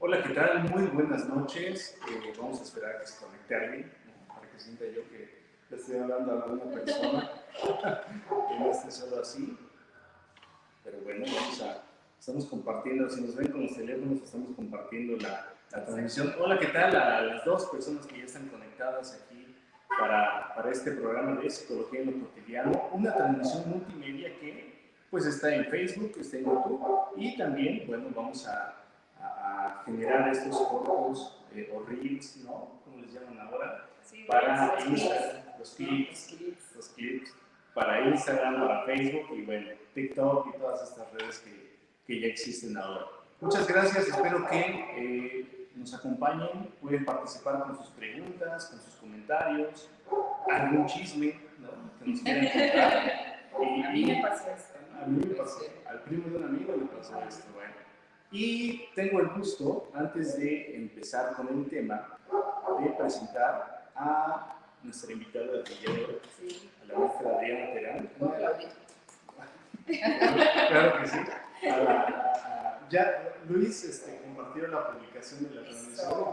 Hola, ¿qué tal? Muy buenas noches. Vamos a esperar a que se conecte alguien, ¿no? Para que sienta yo que le estoy hablando a alguna persona, que no esté solo así. Pero bueno, estamos compartiendo, si nos ven con los teléfonos, estamos compartiendo la transmisión. Hola, ¿qué tal? A las dos personas que ya están conectadas aquí para este programa de Psicología en lo Cotidiano, una transmisión multimedia que pues está en Facebook, está en YouTube y también, bueno, vamos a generar estos cortos o reels, ¿no? ¿Cómo les llaman ahora? Sí, para Instagram, los clips, para Instagram, para Facebook y bueno, TikTok y todas estas redes que ya existen ahora. Muchas gracias, espero que nos acompañen, pueden participar con sus preguntas, con sus comentarios, algún chisme, ¿no? Que nos quieran contar. A mí me pasó esto, ¿no? A mí me pasó, al primo de un amigo le pasó esto, bueno. Y tengo el gusto, antes de empezar con el tema, de presentar a nuestra invitada del día de hoy, sí, a la maestra Adriana Terán. Claro que sí. Ya Luis compartió la publicación de la transmisión,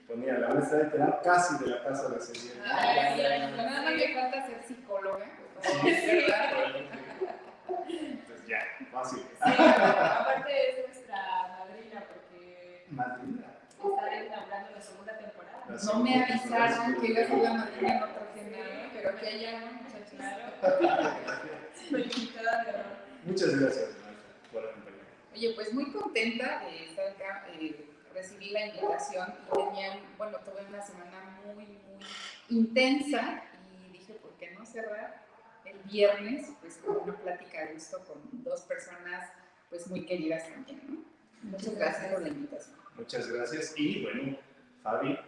ponía la maestra de Terán casi de la casa de ese día. Nada más le falta ser psicóloga. Sí, entonces ya, fácil. Sí, aparte es nuestra madrina porque Madrina. está inaugurando la segunda temporada. No me avisaron que iba a ser la madrina, no traje nada, pero que haya muchachos. Felicitada de verdad. Muchas gracias, maestra, por acompañarme. Oye, pues muy contenta de estar acá, recibí la invitación y tuve una semana muy intensa y dije, ¿por qué no cerrar el viernes pues con una plática de gusto con dos personas pues muy queridas también, ¿no? Muchas gracias por la invitación. Muchas gracias y bueno, Fabi,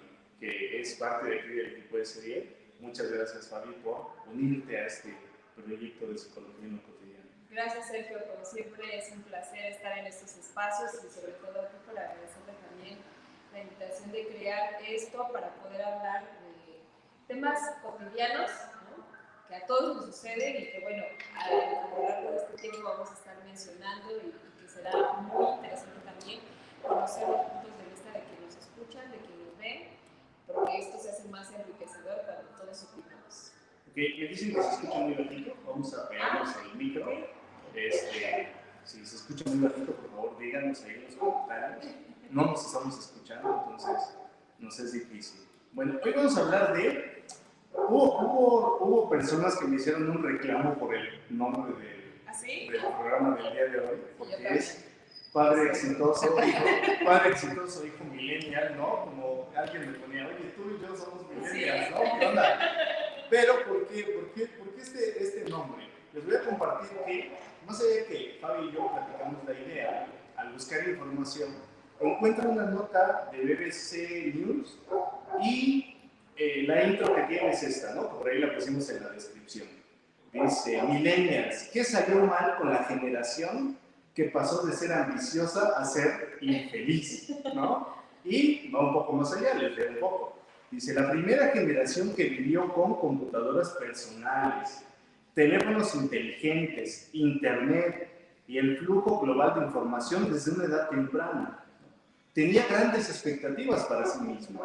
que es parte del equipo de Seriel, muchas gracias Fabi por unirte a este proyecto de Psicología en lo Cotidiano. Gracias Sergio, como siempre es un placer estar en estos espacios y sobre todo aquí para agradecerle también la invitación de crear esto para poder hablar de temas cotidianos, ¿no? Que a todos nos suceden y que bueno, a lo largo de este tiempo vamos a estar mencionando y que será muy interesante también conocer los puntos de vista de quienes nos escuchan, de quienes nos ven, porque esto se hace más enriquecedor cuando todos opinamos. Ok, me dicen que se escucha muy bajito, vamos a pegarnos al micro. Si se escucha muy bajito, por favor díganos ahí en los comentarios. No nos estamos escuchando, entonces nos es difícil. Bueno, hoy vamos a hablar de... Hubo personas que me hicieron un reclamo por el nombre del programa del día de hoy, porque es Padre Exitoso, hijo millennial, ¿no? Como alguien me ponía, oye, tú y yo somos millennials, ¿no? ¿Qué onda? Pero, ¿por qué este nombre? Les voy a compartir que, más allá de que Fabi y yo platicamos la idea, al buscar información, encuentro una nota de BBC News y la intro que tiene es esta, ¿no? Por ahí la pusimos en la descripción. Dice, millennials, ¿qué salió mal con la generación que pasó de ser ambiciosa a ser infeliz? ¿No? Y va un poco más allá, les leo un poco. Dice, la primera generación que vivió con computadoras personales, teléfonos inteligentes, internet y el flujo global de información desde una edad temprana. Tenía grandes expectativas para sí misma,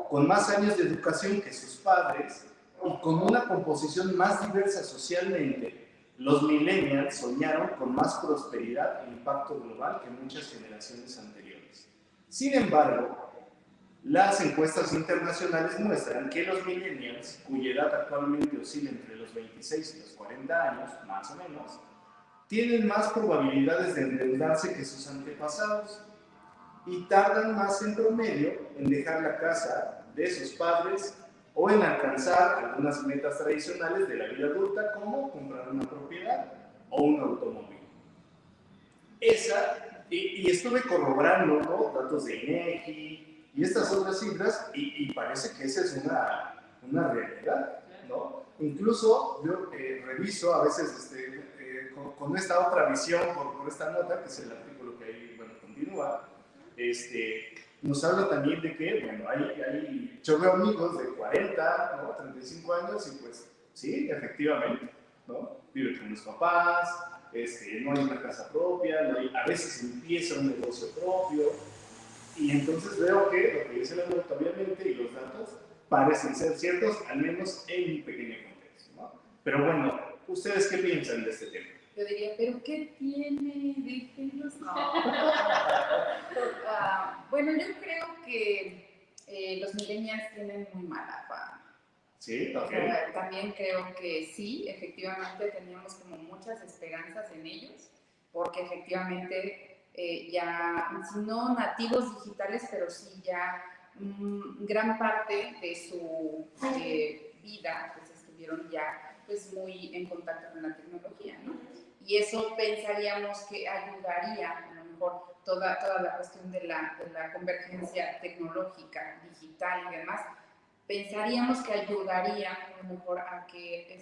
con más años de educación que sus padres y con una composición más diversa socialmente. Los millennials soñaron con más prosperidad e impacto global que muchas generaciones anteriores. Sin embargo, las encuestas internacionales muestran que los millennials, cuya edad actualmente oscila entre los 26 y los 40 años, más o menos, tienen más probabilidades de endeudarse que sus antepasados y tardan más en promedio en dejar la casa de sus padres o en alcanzar algunas metas tradicionales de la vida adulta, como comprar una propiedad o un automóvil. Y estuve corroborando, ¿no?, datos de INEGI y estas otras cifras, y parece que esa es una realidad, ¿no? Incluso yo reviso a veces con esta otra visión por esta nota, que es el artículo que ahí, bueno, continúa, nos habla también de que, bueno, yo veo amigos de 40, ¿no?, 35 años y pues sí, efectivamente, ¿no? Vive con los papás, no hay una casa propia, a veces empieza un negocio propio, y entonces veo que lo que dice la doctora, obviamente, y los datos parecen ser ciertos, al menos en mi pequeño contexto, ¿no? Pero bueno, ¿ustedes qué piensan de este tema? Yo diría, ¿pero qué tiene? Déjenos. No. Bueno, yo creo que los millennials tienen muy mala fama. Sí, ok. También creo que sí, efectivamente teníamos como muchas esperanzas en ellos, porque efectivamente ya, si no nativos digitales, pero sí ya gran parte de su vida pues estuvieron ya pues muy en contacto con la tecnología, ¿no? Y eso pensaríamos que ayudaría, a lo mejor, toda la cuestión de la convergencia tecnológica, digital y demás, pensaríamos que ayudaría a lo mejor a que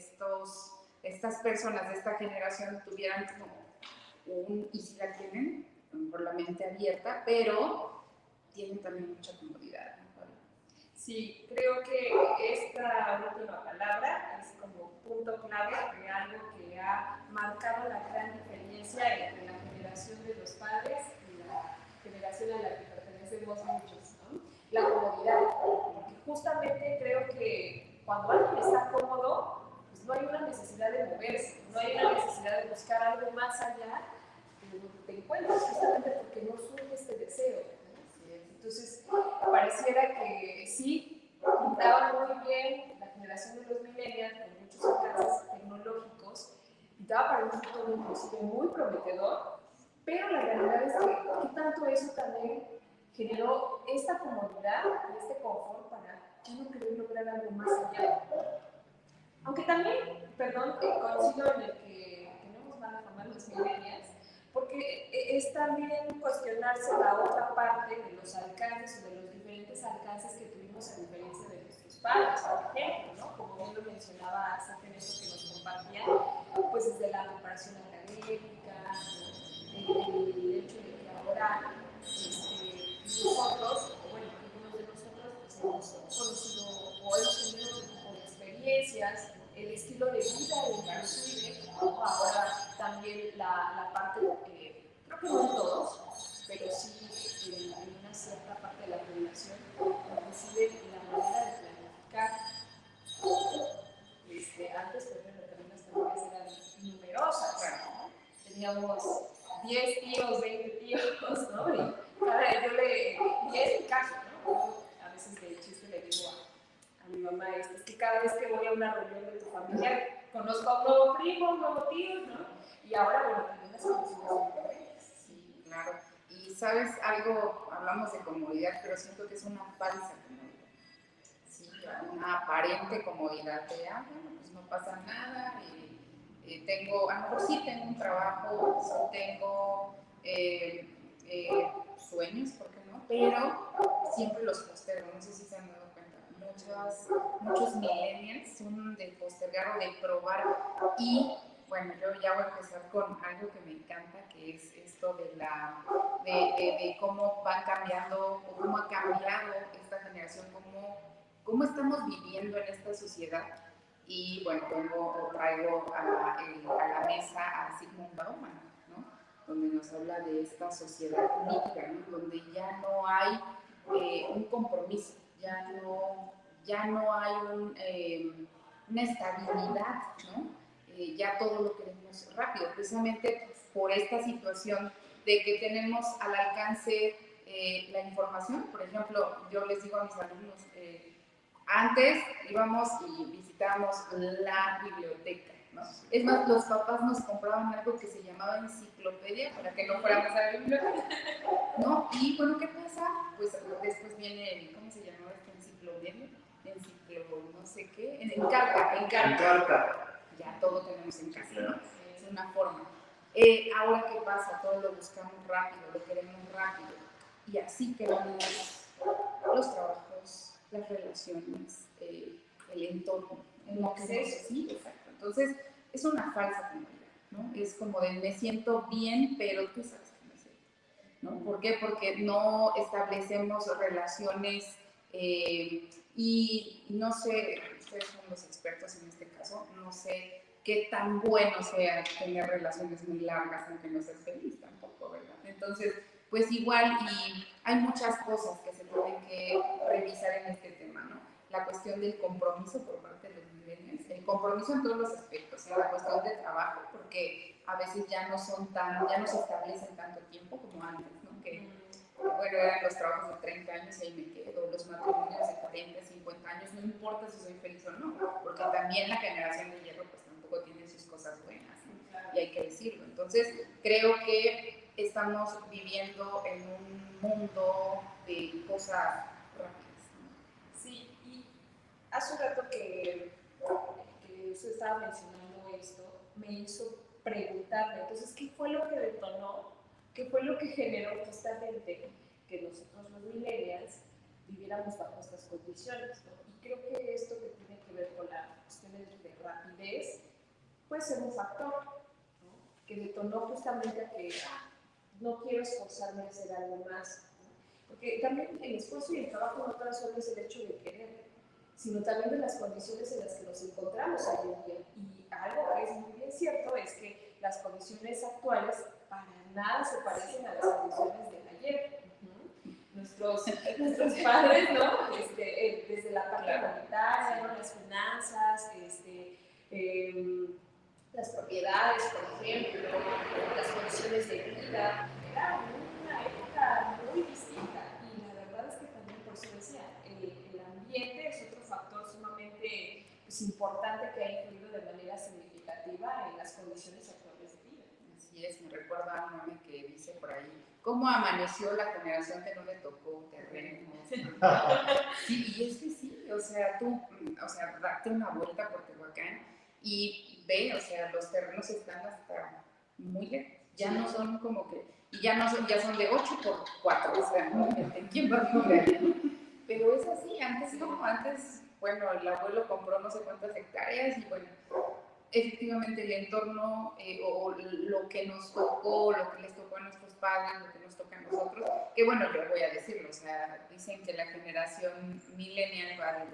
estas personas de esta generación tuvieran como y si la tienen, a lo mejor la mente abierta, pero tienen también mucha comodidad, ¿no? Sí, creo que esta última palabra es como punto clave de algo que ha marcado la gran diferencia entre la generación de los padres y la generación a la que pertenecemos muchos, ¿no? La comodidad, porque justamente creo que cuando alguien está cómodo, pues no hay una necesidad de moverse, no hay una necesidad de buscar algo más allá de lo que te encuentras, justamente porque no surge este deseo. Entonces, pareciera que sí, pintaban muy bien la generación de los millennials con muchos alcances tecnológicos, pintaba para un futuro inclusive muy prometedor, pero la realidad es que tanto eso también generó esta comodidad y este confort para ya no querer lograr algo más allá. Aunque también, perdón, coincido en el que tenemos mala fama los millennials, porque es también cuestionarse la otra parte de los alcances o de los diferentes alcances que tuvimos a diferencia de nuestros padres, por ejemplo, ¿no? Como bien lo mencionaba Seth en esto que nos compartían, pues desde la preparación académica, el hecho de que ahora nosotros, o bueno, algunos de nosotros, pues hemos conocido o hemos tenido otro tipo de experiencias, el estilo de vida inclusive, ahora también la parte, creo que no en todos, pero sí en una cierta parte de la población, inclusive la manera de planificar. Antes, por ejemplo, también las familias eran numerosas, ¿no? Teníamos 10 tíos, 20 tíos, ¿no? Y es mi caso, ¿no? Yo a veces de chiste le digo a mi mamá es que cada vez que voy a una reunión de tu familia conozco a un nuevo primo, un nuevo tío, ¿no? Y ahora, bueno, también las conocemos son diferentes. Sí, claro. Y sabes algo, hablamos de comodidad, pero siento que es una falsa comodidad. Sí, una aparente comodidad de, bueno, pues no pasa nada, tengo, a lo mejor sí tengo un trabajo, sí tengo sueños, ¿por qué no? Pero siempre los postergo, no sé si se han dado cuenta. Muchos millennials son de postergar o de probar. Y bueno, yo ya voy a empezar con algo que me encanta, que es esto de cómo va cambiando o cómo ha cambiado esta generación, cómo estamos viviendo en esta sociedad. Y bueno, traigo a la mesa a Zygmunt Bauman, ¿no? Donde nos habla de esta sociedad líquida, ¿no? Donde ya no hay un compromiso, ya no hay una estabilidad, ¿no? Ya todo lo queremos rápido, precisamente por esta situación de que tenemos al alcance la información. Por ejemplo, yo les digo a mis alumnos, antes íbamos y visitábamos la biblioteca, ¿no? Es más, los papás nos compraban algo que se llamaba enciclopedia para que no fuéramos a la biblioteca, ¿no? Y bueno, ¿qué pasa? Pues después viene, ¿cómo se llamaba esta enciclopedia? No sé qué, en carta. Ya todo tenemos en casa, ¿no? Es una forma. Ahora, ¿qué pasa? Todo lo buscamos rápido, lo queremos rápido. Y así queremos los trabajos, las relaciones, el entorno. El acceso. Sí, exacto. Entonces, es una falsa comodidad, ¿no? Es como de me siento bien, pero tú sabes que me siento, ¿no? ¿Por qué? Porque no establecemos relaciones y no sé, ustedes son los expertos en este caso, no sé qué tan bueno sea tener relaciones muy largas aunque no seas feliz tampoco, ¿verdad? Entonces, pues igual, y hay muchas cosas que se tienen que revisar en este tema, ¿no? La cuestión del compromiso por parte de los millennials, el compromiso en todos los aspectos, en la cuestión de trabajo, porque a veces ya no se establecen tanto tiempo como antes, ¿no? Que, bueno, eran los trabajos de 30 años y ahí me quedo, los matrimonios de 40, 50 años, no importa si soy feliz o no, porque también la generación de hierro pues tampoco tiene sus cosas buenas, ¿no? Y hay que decirlo. Entonces, creo que estamos viviendo en un mundo de cosas rápidas, ¿no? Sí, y hace un rato que usted estaba mencionando esto, me hizo preguntarme, entonces, ¿qué fue lo que detonó? ¿Qué fue lo que generó justamente que nosotros los millennials viviéramos bajo estas condiciones, ¿no? Y creo que esto que tiene que ver con la cuestión de rapidez puede ser un factor, ¿no? Que detonó justamente a que no quiero esforzarme a hacer algo más, ¿no? Porque también el esfuerzo y el trabajo no tan solo es el hecho de querer, sino también de las condiciones en las que nos encontramos hoy en día. Y algo que es muy bien cierto es que las condiciones actuales para nada se parecen a las condiciones del ayer. Nuestros padres, ¿no? Desde la parte monetaria, ¿no? Las finanzas, las propiedades, por ejemplo, las condiciones de vida, era una época muy distinta. Y la verdad es que también, por eso decía, el ambiente es otro factor sumamente pues, importante que ha influido de manera significativa en las condiciones actuales de vida. Así es, me recuerda a un meme que dice por ahí, ¿cómo amaneció la generación que no le tocó terreno? Sí, y es que sí, o sea, date una vuelta por Tehuacán y ve, o sea, los terrenos están hasta muy lejos, ya no son como que, y ya son de 8 por 4, o sea, ¿quién va a vivir ahí? Pero es así, antes no, antes, bueno, el abuelo compró no sé cuántas hectáreas y bueno, efectivamente el entorno o lo que nos tocó, lo que les tocó a nuestros padres, lo que nos toca a nosotros, que bueno, yo voy a decirlo, o sea, dicen que la generación millennial va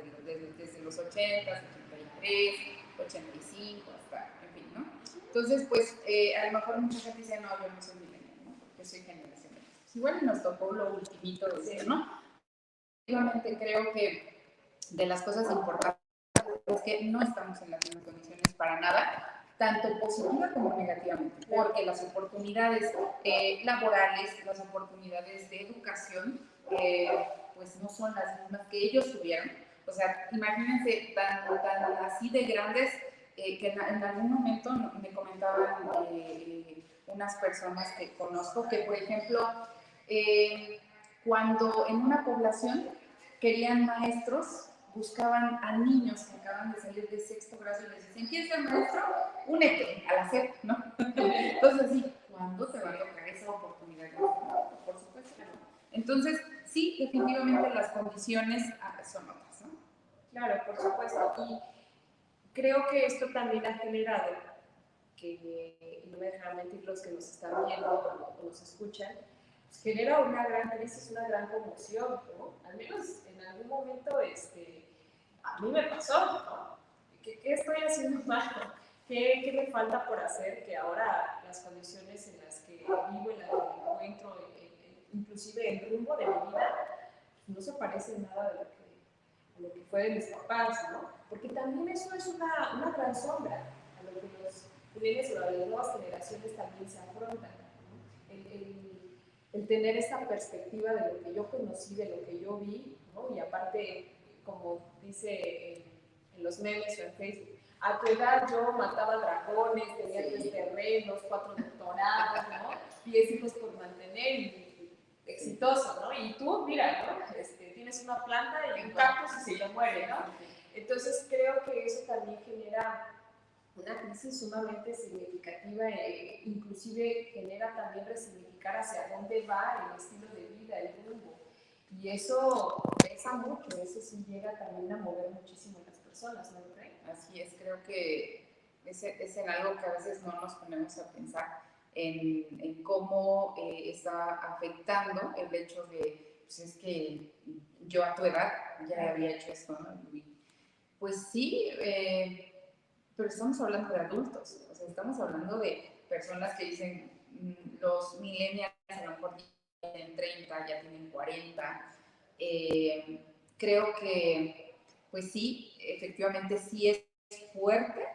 desde los 80, 83, 85, hasta, en fin, ¿no? Entonces, pues, a lo mejor mucha gente dice, no, yo no soy millennial, ¿no? Porque soy generación millennial. Igual nos tocó lo ultimito de eso, ¿no? Efectivamente, creo que de las cosas importantes es que no estamos en las mismas condiciones para nada, tanto positiva como negativamente, porque las oportunidades laborales, las oportunidades de educación, pues no son las mismas que ellos tuvieron. O sea, imagínense tan así de grandes que en algún momento me comentaban unas personas que conozco que, por ejemplo, cuando en una población querían maestros, buscaban a niños que acaban de salir de sexto grado y les decían, ¿quieres ser maestro? Únete a la SEP, ¿no? Entonces, sí, ¿cuándo te va a tocar esa oportunidad? Por supuesto que no. Entonces, sí, definitivamente las condiciones son otras, ¿no? Claro, por supuesto. Y creo que esto también ha generado que, y no me dejarán mentir los que nos están viendo o nos escuchan, pues genera una gran crisis, una gran conmoción, ¿no? Al menos en algún momento a mí me pasó, ¿no? ¿Qué estoy haciendo mal? ¿Qué me falta por hacer? Que ahora las condiciones en las que vivo, en las que me encuentro, inclusive el rumbo de mi vida, no se parece nada a lo que fue de mis papás, ¿no? Porque también eso es una gran sombra a lo que los jóvenes o las nuevas generaciones también se afrontan, ¿no? El tener esta perspectiva de lo que yo conocí, de lo que yo vi, ¿no? Y aparte, como dice en los memes o en Facebook, a tu edad yo mataba dragones, tenía 3 terrenos, 4 doctorados, ¿no? 10 hijos por mantener y exitoso, ¿no? Y tú, mira, ¿no? Tienes una planta y un cactus y se te muere, ¿no? Entonces creo que eso también genera una crisis sumamente significativa e inclusive genera también resignificar hacia dónde va el estilo de vida, el rumbo. Y eso pesa mucho, eso sí llega también a mover muchísimo a las personas, ¿no lo creen? Así es, creo que es en algo que a veces no nos ponemos a pensar en cómo está afectando el hecho de, pues es que yo a tu edad ya había hecho esto, ¿no? Y pues sí, pero estamos hablando de adultos, o sea, estamos hablando de personas que dicen, los millennials a lo mejor tienen 30, ya tienen 40. Creo que, pues sí, efectivamente sí es fuerte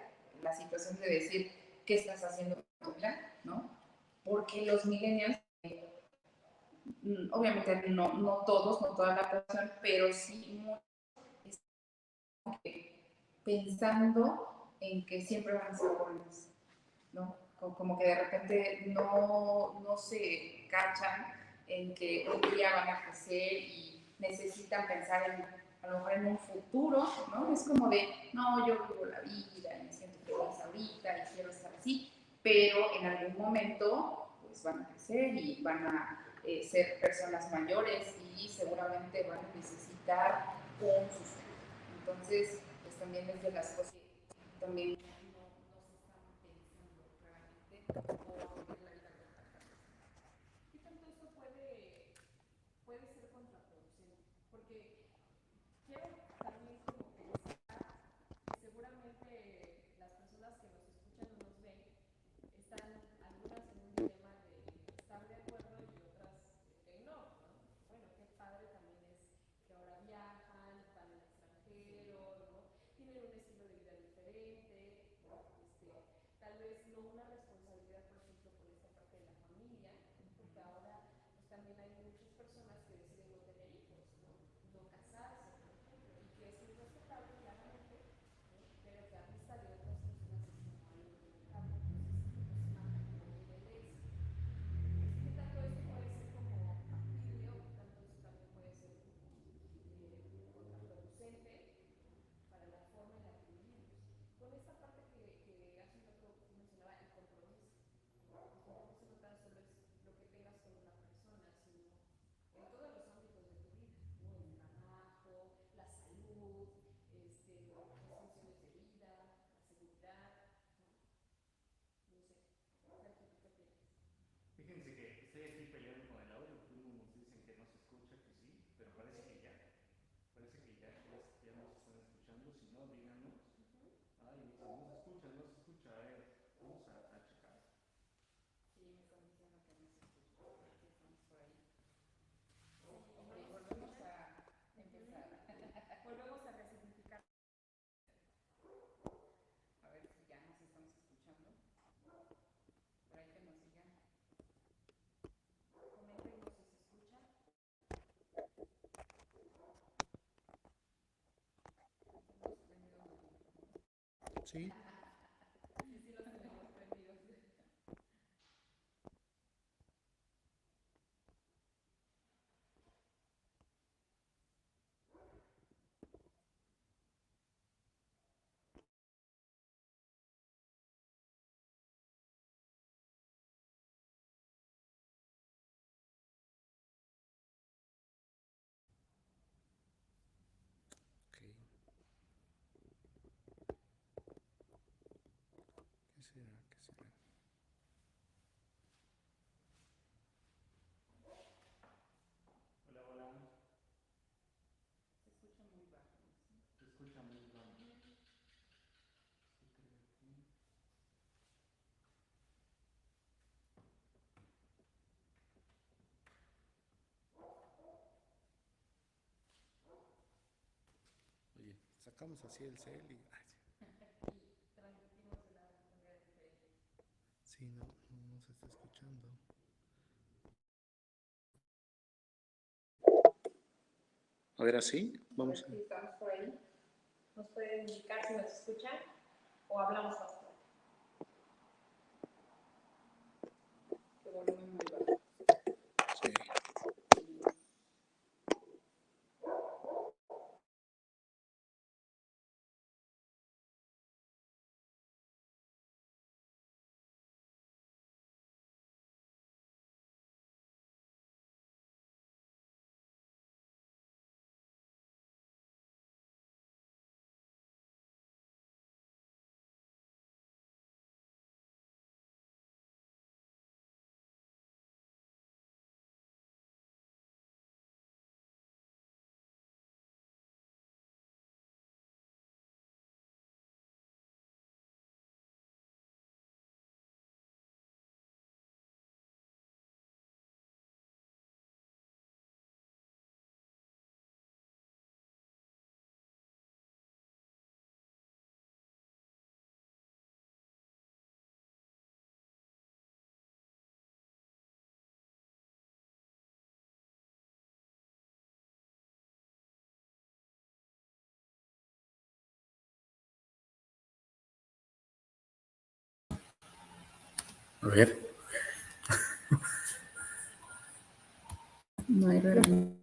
la situación de decir, ¿qué estás haciendo con tu vida? ¿No? Porque los millennials, obviamente no todos, no toda la población, pero sí muchos pensando en que siempre van a ser jóvenes, ¿no? Como que de repente no se cachan en que un día van a crecer y necesitan pensar a lo mejor en un futuro, ¿no? Es como de, no, yo vivo la vida y me siento feliz ahorita y quiero estar así, pero en algún momento pues van a crecer y van a ser personas mayores y seguramente van a necesitar un sustento. Entonces, pues también es de las cosas que también ¿Qué tanto esto puede ser contraproducente? Porque quiero también como pensar que seguramente las personas que nos escuchan o nos ven están algunas en un dilema de estar de acuerdo y otras de no, ¿no? Bueno, qué padre también es que ahora viajan, van al extranjero, ¿no? Tienen un estilo de vida diferente, ¿no? Tal vez no una responsabilidad, por ejemplo, por esta parte de la familia, porque ahora pues, también hay muchas personas que deciden no tener hijos, ¿no? No casarse, por ejemplo, y que es muy respetable claramente, ¿no? Pero que a vista de otras personas es como algo criticable, entonces no se marca como niveles. ¿Qué tanto esto puede ser como factible o qué tanto esto también puede ser como contraproducente para la forma en la que vivimos? Con esta parte que hace un rato mencionaba, el compromiso. El compromiso no tan solo es lo que tengas con una persona, sino en todos los ámbitos de tu vida, ¿no? El trabajo, la salud, las funciones de vida, la seguridad, ¿no? No sé, Sergio, ¿tú qué opinas? Fíjense que estoy aquí peleando con el audio, porque unos nos dicen que no se escucha, que sí, pero parece que ya. Parece que ya nos están escuchando. Si no, díganos. Ay, me dicen, no se escucha, no se escucha. A ver, vamos a checar. sí me están diciendo que no se escucha, que estamos por ahí. Sí, Ok, no nos volvemos escuchan. a empezar. Volvemos a resignificar. A ver si ya nos estamos escuchando. Por ahí que nos digan. Coméntenos si se escucha. Hemos prendido los micrófonos. Sí. Sí, sí los tenemos prendidos. Ok. ¿Qué será? ¿Qué será? Hola, hola. Se escucha muy bajo. ¿Sí? Se escucha muy bajo. ¿Qué creo aquí? Oye, sacamos así el cel y. Ay, Y transmitimos de la manera diferente. sí, no se está escuchando. A ver, así. A ver Vamos a. si estamos por ahí. ¿Nos pueden indicar si nos escuchan o hablamos bastante? Que volumen muy bajo. Sí. A ver. No hay reloj.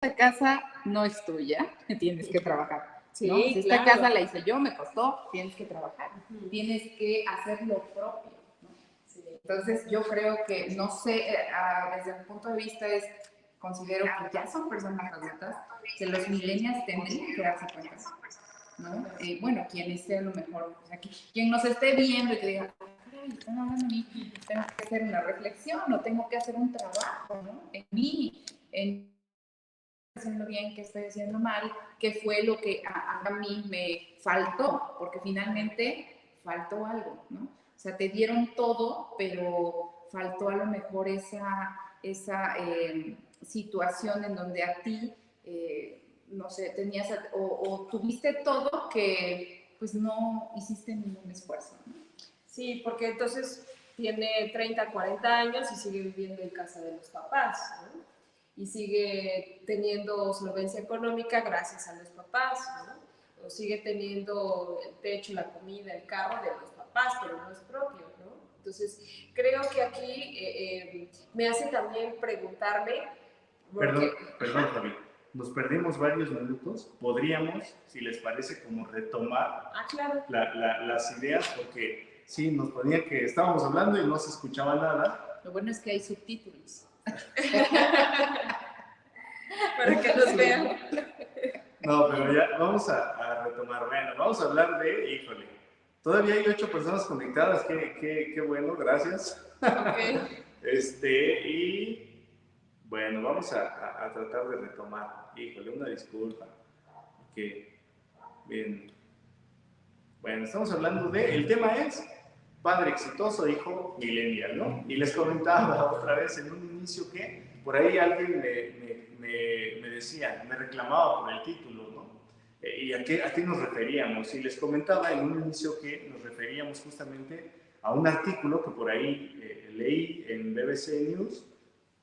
esta casa no es tuya, tienes que trabajar. Sí, ¿no? Si esta claro. casa la hice yo, me costó, tienes que trabajar, tienes que hacer lo propio. ¿No? Sí. Entonces yo creo que, no sé, desde mi punto de vista considero que ya son personas adultas, que los millennials tendrían que darse cuenta, ¿no? Bueno, quien esté a lo mejor, o sea, quien nos esté viendo y que diga, caray, están hablando de mí, tengo que hacer una reflexión, o tengo que hacer un trabajo, ¿no? En mí, en haciendo bien, qué estoy haciendo mal, qué fue lo que a mí me faltó, porque finalmente faltó algo, ¿no? O sea, te dieron todo, pero faltó a lo mejor esa situación en donde a ti, no sé, tenías o tuviste todo que pues no hiciste ningún esfuerzo, ¿no? Sí, porque entonces tiene 30, 40 años y sigue viviendo en casa de los papás, ¿no? Y sigue teniendo solvencia económica gracias a los papás, ¿no? O sigue teniendo el techo, la comida, el carro de los papás, pero no es propio, ¿no? Entonces, creo que aquí me hace también preguntarme... Perdón, Javi. Nos perdimos varios minutos. Podríamos, si les parece, como retomar claro. las ideas, porque sí, nos ponía que estábamos hablando y no se escuchaba nada. Lo bueno es que hay subtítulos. Para que nos vean. No, pero ya vamos a retomar. Bueno, vamos a hablar de, híjole, todavía hay 8 personas conectadas. Qué bueno, gracias. Okay. Y bueno, vamos a tratar de retomar. Híjole, una disculpa. Bien. Bueno, estamos hablando de, el tema es padre exitoso, hijo millennial, ¿no? Y les comentaba otra vez en un inicio que por ahí alguien me decía, me reclamaba por el título, ¿no? ¿Y a qué nos referíamos? Y les comentaba en un inicio que nos referíamos justamente a un artículo que por ahí leí en BBC News,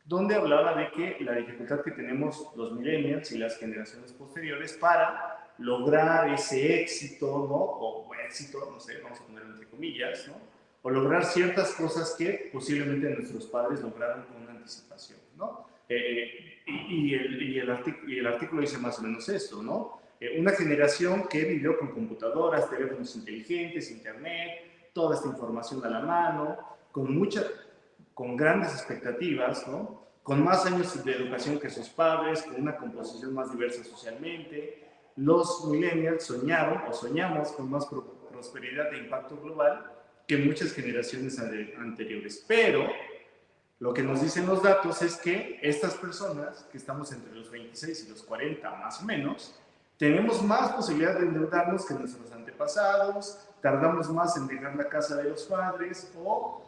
donde hablaba de que la dificultad que tenemos los millennials y las generaciones posteriores para lograr ese éxito, ¿no? O éxito, no sé, vamos a ponerlo entre comillas, ¿no? O lograr ciertas cosas que posiblemente nuestros padres lograron con una anticipación, ¿no? Y el artículo dice más o menos esto, ¿no? Una generación que vivió con computadoras, teléfonos inteligentes, internet, toda esta información a la mano, con grandes expectativas, ¿no? Con más años de educación que sus padres, con una composición más diversa socialmente. Los millennials soñaron o soñamos con más prosperidad e impacto global que muchas generaciones anteriores. Pero lo que nos dicen los datos es que estas personas, que estamos entre los 26 y los 40 más o menos, tenemos más posibilidad de endeudarnos que nuestros antepasados, tardamos más en dejar la casa de los padres o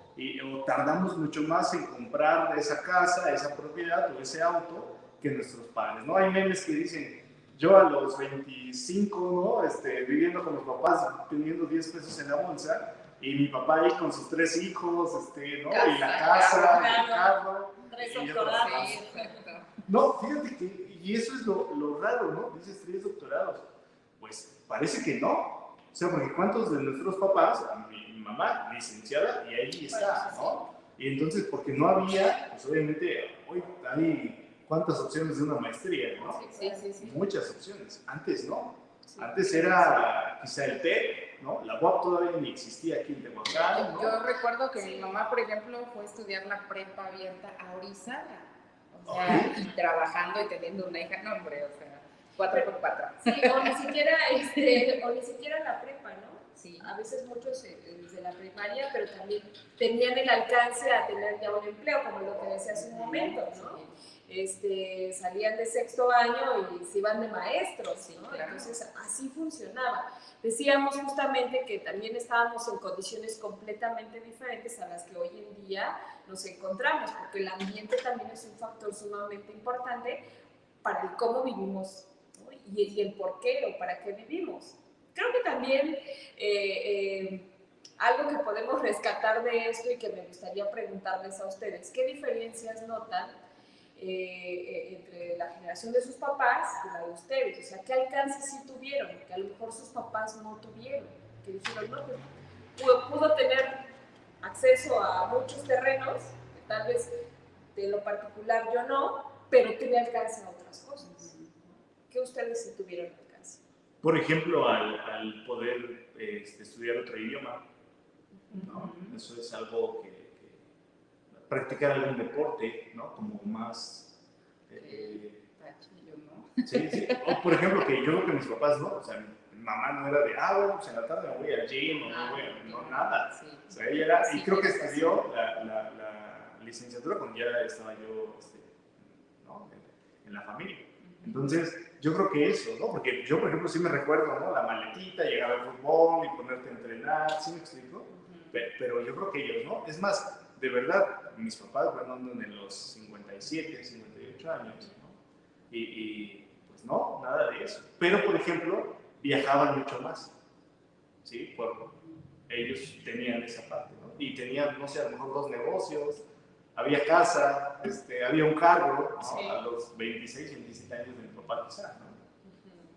tardamos mucho más en comprar esa casa, esa propiedad o ese auto que nuestros padres, ¿no? Hay memes que dicen, yo a los 25, ¿no? Viviendo con los papás, teniendo 10 pesos en la bolsa, y mi papá ahí con sus 3 hijos, ¿no? Y la casa, y el carro. 3 doctorados. No, fíjate que, y eso es lo raro, ¿no? Dices 3 doctorados. Pues parece que no. O sea, porque ¿cuántos de nuestros papás, mi mamá, licenciada, y ahí está, ¿no? Y entonces, porque no había, pues obviamente, hoy hay cuántas opciones de una maestría, ¿no? Sí. Muchas opciones. Antes no. Antes era quizá el TEC, ¿no? La UAP todavía ni existía aquí en Tehuacán, ¿no? Yo recuerdo que mi mamá, por ejemplo, fue a estudiar la prepa abierta a Orizaba. O sea, y trabajando y teniendo una hija, no, hombre, o sea, 4x4. Sí, o ni siquiera la prepa, ¿no? Sí. A veces muchos desde la primaria, pero también tenían el alcance a tener ya un empleo, como lo que decía hace un momento, ¿no? Salían de 6º año y se iban de maestros, ¿no? Claro. Entonces así funcionaba. Decíamos justamente que también estábamos en condiciones completamente diferentes a las que hoy en día nos encontramos, porque el ambiente también es un factor sumamente importante para el cómo vivimos, ¿no? y el por qué o para qué vivimos. Creo que también algo que podemos rescatar de esto y que me gustaría preguntarles a ustedes, ¿qué diferencias notan entre la generación de sus papás y la de ustedes? O sea, ¿qué alcance sí tuvieron? Que a lo mejor sus papás no tuvieron. Que dijeron, no, pues pudo tener acceso a muchos terrenos, que tal vez de lo particular yo no, pero tuve alcance a otras cosas. que ustedes sí tuvieron alcance? Por ejemplo, al poder estudiar otro idioma, ¿no? Eso es algo que practicar algún deporte, ¿no? Como más... Yo no. sí, sí. O por ejemplo, que yo creo que mis papás, ¿no? O sea, mi mamá no era de, bueno, pues en la tarde me voy al gym o no voy a... No, nada. Sí. O sea, ella era... Sí, y creo que tienes estudió la licenciatura cuando ya estaba yo, ¿no? En la familia. Entonces, yo creo que eso, ¿no? Porque yo, por ejemplo, sí me recuerdo, ¿no? La maletita, llegar al fútbol y ponerte a entrenar, ¿sí me explico? Pero yo creo que ellos, ¿no? Es más, de verdad, mis papás, bueno, andan en los 57, 58 años, ¿no? Pues no, nada de eso. Pero, por ejemplo, viajaban mucho más, ¿sí? Ellos tenían esa parte, ¿no? Y tenían, no sé, a lo mejor 2 negocios, había casa, había un carro, ¿no? Sí. A los 26, 27 años de mi papá quizá, ¿no?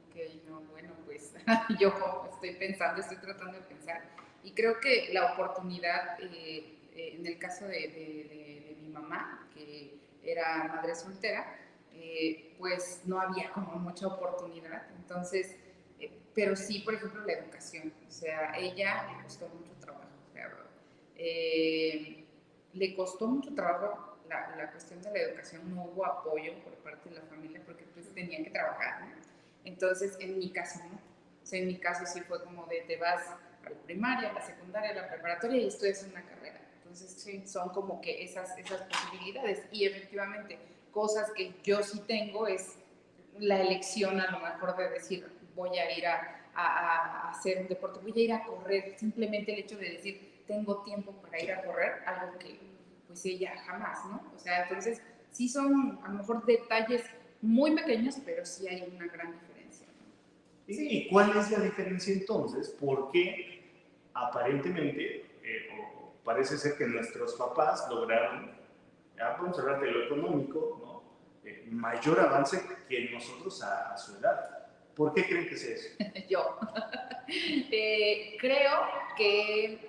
Ok, no, bueno, pues yo estoy tratando de pensar, y creo que la oportunidad, en el caso de mi mamá, que era madre soltera, pues no había como mucha oportunidad, entonces, pero sí, por ejemplo, la educación, o sea, ella le costó mucho trabajo, o sea, le costó mucho trabajo la cuestión de la educación, no hubo apoyo por parte de la familia porque pues tenían que trabajar, ¿no? Entonces, en mi caso, ¿no? O sea, en mi caso sí fue como de te vas a la primaria, a la secundaria, a la preparatoria y estudias una carrera. Entonces, sí, son como que esas posibilidades. Y efectivamente, cosas que yo sí tengo es la elección a lo mejor de decir, voy a ir a hacer un deporte, voy a ir a correr. Simplemente el hecho de decir, tengo tiempo para ir a correr, algo que pues ella jamás, ¿no? O sea, entonces sí son a lo mejor detalles muy pequeños, pero sí hay una gran diferencia, ¿no? ¿Y cuál es la diferencia entonces? Porque aparentemente, o parece ser que nuestros papás lograron, ya vamos a hablar de lo económico, ¿no? Mayor avance que nosotros a su edad. ¿Por qué creen que es eso? Yo creo que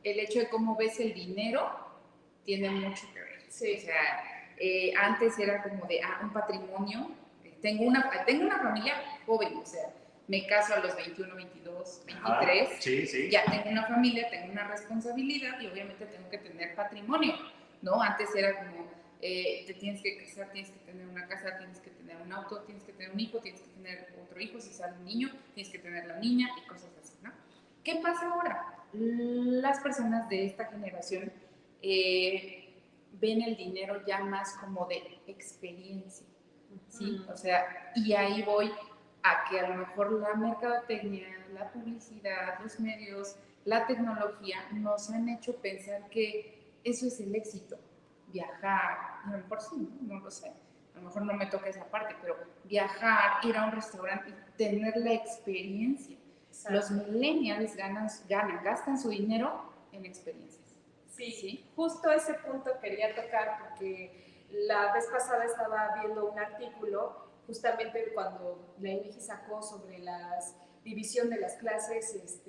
el hecho de cómo ves el dinero tiene mucho que ver. Sí. O sea, antes era como de, un patrimonio. Tengo una familia joven, o sea, me caso a los 21, 22, 23. Sí, sí. Ya tengo una familia, tengo una responsabilidad y obviamente tengo que tener patrimonio, ¿no? Antes era como, te tienes que casar, tienes que tener una casa, tienes que tener un auto, tienes que tener un hijo, tienes que tener otro hijo, si sale un niño, tienes que tener la niña y cosas así, ¿no? ¿Qué pasa ahora? Las personas de esta generación ven el dinero ya más como de experiencia, ¿sí? O sea, y ahí voy a que a lo mejor la mercadotecnia, la publicidad, los medios, la tecnología nos han hecho pensar que eso es el éxito. Viajar, a lo mejor sí, no lo sé, a lo mejor no me toca esa parte, pero viajar, ir a un restaurante y tener la experiencia. Exacto. Los millennials gastan su dinero en experiencias. Sí, sí, justo ese punto quería tocar porque la vez pasada estaba viendo un artículo justamente cuando la INEGI sacó sobre la división de las clases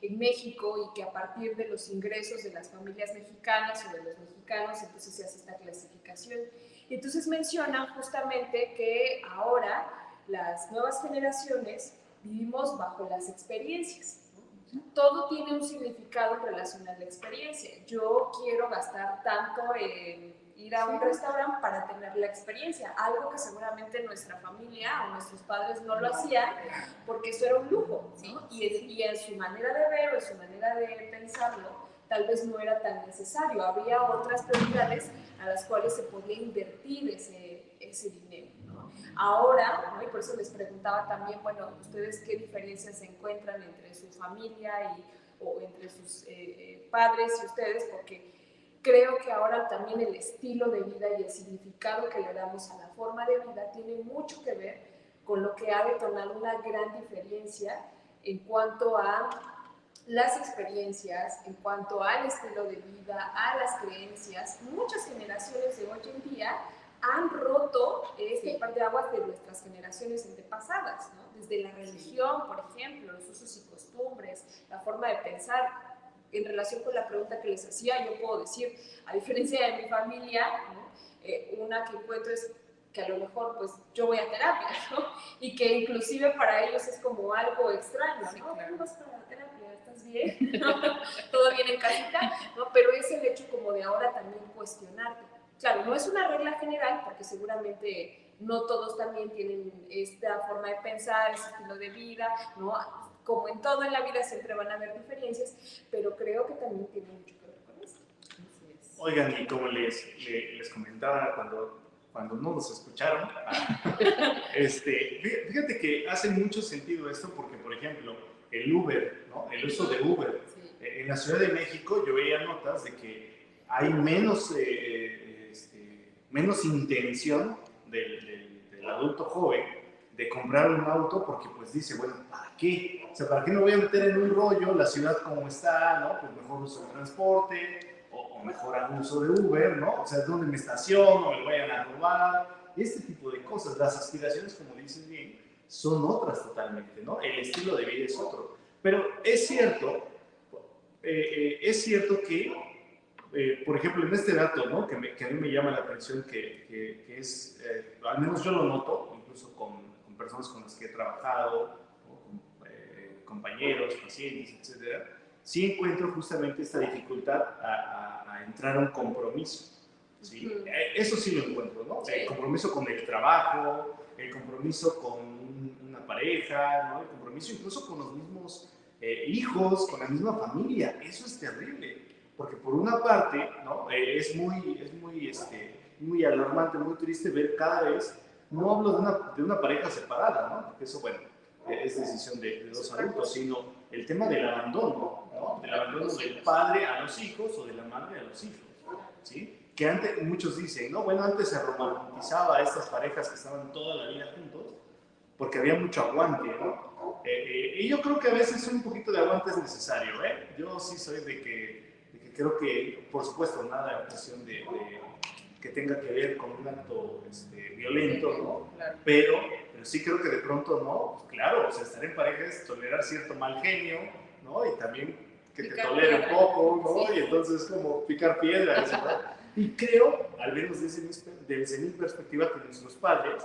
en México y que a partir de los ingresos de las familias mexicanas o de los mexicanos entonces se hace esta clasificación. Y entonces mencionan justamente que ahora las nuevas generaciones vivimos bajo las experiencias. Todo tiene un significado en relación a la experiencia. Yo quiero gastar tanto en ir a un restaurante para tener la experiencia, algo que seguramente nuestra familia o nuestros padres no lo hacían porque eso era un lujo, ¿no? Y en su manera de ver o en su manera de pensarlo, tal vez no era tan necesario. Había otras prioridades a las cuales se podía invertir ese dinero, ¿no? Ahora, ¿no? Y por eso les preguntaba también, bueno, ¿ustedes qué diferencias se encuentran entre su familia o entre sus padres y ustedes? Porque creo que ahora también el estilo de vida y el significado que le damos a la forma de vida tiene mucho que ver con lo que ha detonado una gran diferencia en cuanto a las experiencias, en cuanto al estilo de vida, a las creencias. Muchas generaciones de hoy en día han roto este par de aguas de nuestras generaciones antepasadas, ¿no? Desde la religión, por ejemplo, los usos y costumbres, la forma de pensar. En relación con la pregunta que les hacía, yo puedo decir, a diferencia de mi familia, ¿no? Una que encuentro es que a lo mejor pues yo voy a terapia, ¿no? Y que inclusive para ellos es como algo extraño, ¿no? Sí, claro. ¿Cómo vas para la terapia? ¿Estás bien? ¿No? ¿Todo bien en casita? ¿No? Pero es el hecho como de ahora también cuestionarte. Claro, no es una regla general porque seguramente no todos también tienen esta forma de pensar, ese estilo de vida, ¿no? Como en todo en la vida siempre van a haber diferencias, pero creo que también tiene mucho que ver con eso. Así es. Oigan, y como les comentaba cuando no nos escucharon, fíjate que hace mucho sentido esto porque, por ejemplo, el Uber, ¿no? El uso de Uber. Sí. En la Ciudad de México yo veía notas de que hay menos intención del adulto joven de comprar un auto porque pues dice, bueno, ¿para qué? O sea, ¿para qué me voy a meter en un rollo? La ciudad como está, ¿no? Pues mejor uso el transporte o mejor hago uso de Uber, ¿no? O sea, ¿dónde me estaciono? ¿Me vayan a robar? Este tipo de cosas. Las aspiraciones, como dices bien, son otras totalmente, ¿no? El estilo de vida es otro. Pero es cierto que, por ejemplo, en este dato, ¿no? que a mí me llama la atención, que es, al menos yo lo noto, incluso con personas con las que he trabajado, ¿no? Con compañeros, pacientes, etcétera, sí encuentro justamente esta dificultad a entrar a un compromiso. ¿Sí? Eso sí lo encuentro, ¿no? Sí. El compromiso con el trabajo, el compromiso con una pareja, ¿no? El compromiso incluso con los mismos hijos, con la misma familia. Eso es terrible, porque por una parte, ¿no? Es muy alarmante, muy triste ver cada vez, no hablo de una pareja separada, ¿no? Porque eso, bueno, es decisión de dos adultos, sino el tema del abandono, ¿no? Del abandono del padre a los hijos o de la madre a los hijos, ¿sí? Que antes, muchos dicen, ¿no? Bueno, antes se romantizaba a estas parejas que estaban toda la vida juntos porque había mucho aguante, ¿no? Y yo creo que a veces un poquito de aguante es necesario, ¿eh? Yo sí soy de que creo que, por supuesto, nada de cuestión de que tenga que ver con un acto violento, ¿no? Claro. Pero sí creo que de pronto, ¿no? Pues claro, o sea, estar en pareja es tolerar cierto mal genio, ¿no? Y también que te tolere un poco, ¿no? Sí. Y entonces como picar piedras, ¿no? Y creo, al menos desde mi perspectiva, que nuestros padres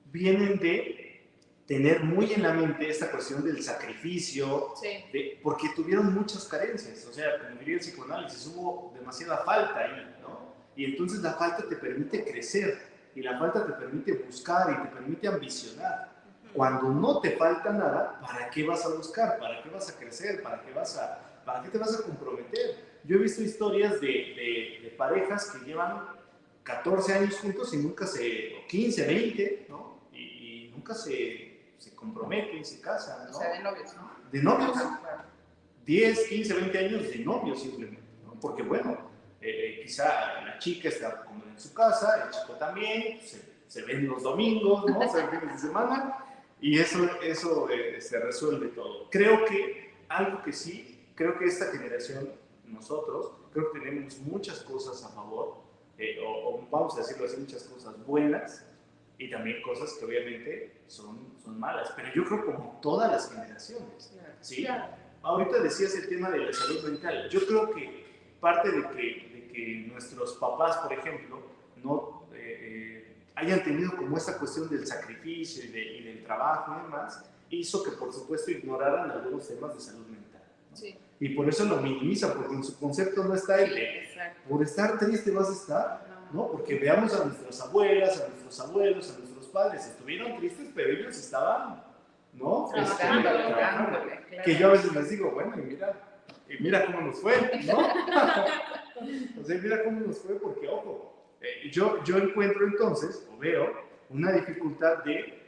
vienen de tener muy en la mente esta cuestión del sacrificio, Sí. porque tuvieron muchas carencias, o sea, como diría el psicoanálisis, hubo demasiada falta ahí, ¿no? Y entonces la falta te permite crecer, y la falta te permite buscar y te permite ambicionar. Cuando no te falta nada, ¿para qué vas a buscar? ¿Para qué vas a crecer? ¿Para qué te vas a comprometer? Yo he visto historias de parejas que llevan 14 años juntos y nunca o 15, 20, ¿no? Y nunca se comprometen, se casan, ¿no? O sea, de novios, ¿no? De novios. Ajá, claro. 10, 15, 20 años de novios simplemente, ¿no? Porque bueno, quizá la chica está como en su casa, el chico también, se ven los domingos, ¿no? Se ven fines de semana, y eso se resuelve todo. Creo que algo que sí, creo que esta generación, nosotros, creo que tenemos muchas cosas a favor, o vamos a decirlo así, muchas cosas buenas, y también cosas que obviamente son malas, pero yo creo como todas las generaciones, ¿sí? Claro. Ahorita decías el tema de la salud mental. Yo creo que parte de que nuestros papás, por ejemplo, no hayan tenido como esta cuestión del sacrificio y del trabajo y demás, hizo que por supuesto ignoraran algunos temas de salud mental, ¿no? Sí. Y por eso lo minimizan, porque en su concepto no está el de, Exacto. por estar triste vas a estar, ¿no? Porque veamos a nuestras abuelas, a nuestros abuelos, a nuestros padres, estuvieron tristes, pero ellos estaban, ¿no? Trabajando, Trabajando. dándole, claro. Que yo a veces les digo, bueno, y mira cómo nos fue, ¿no? O sea, mira cómo nos fue, porque, ojo, yo encuentro entonces, o veo, una dificultad de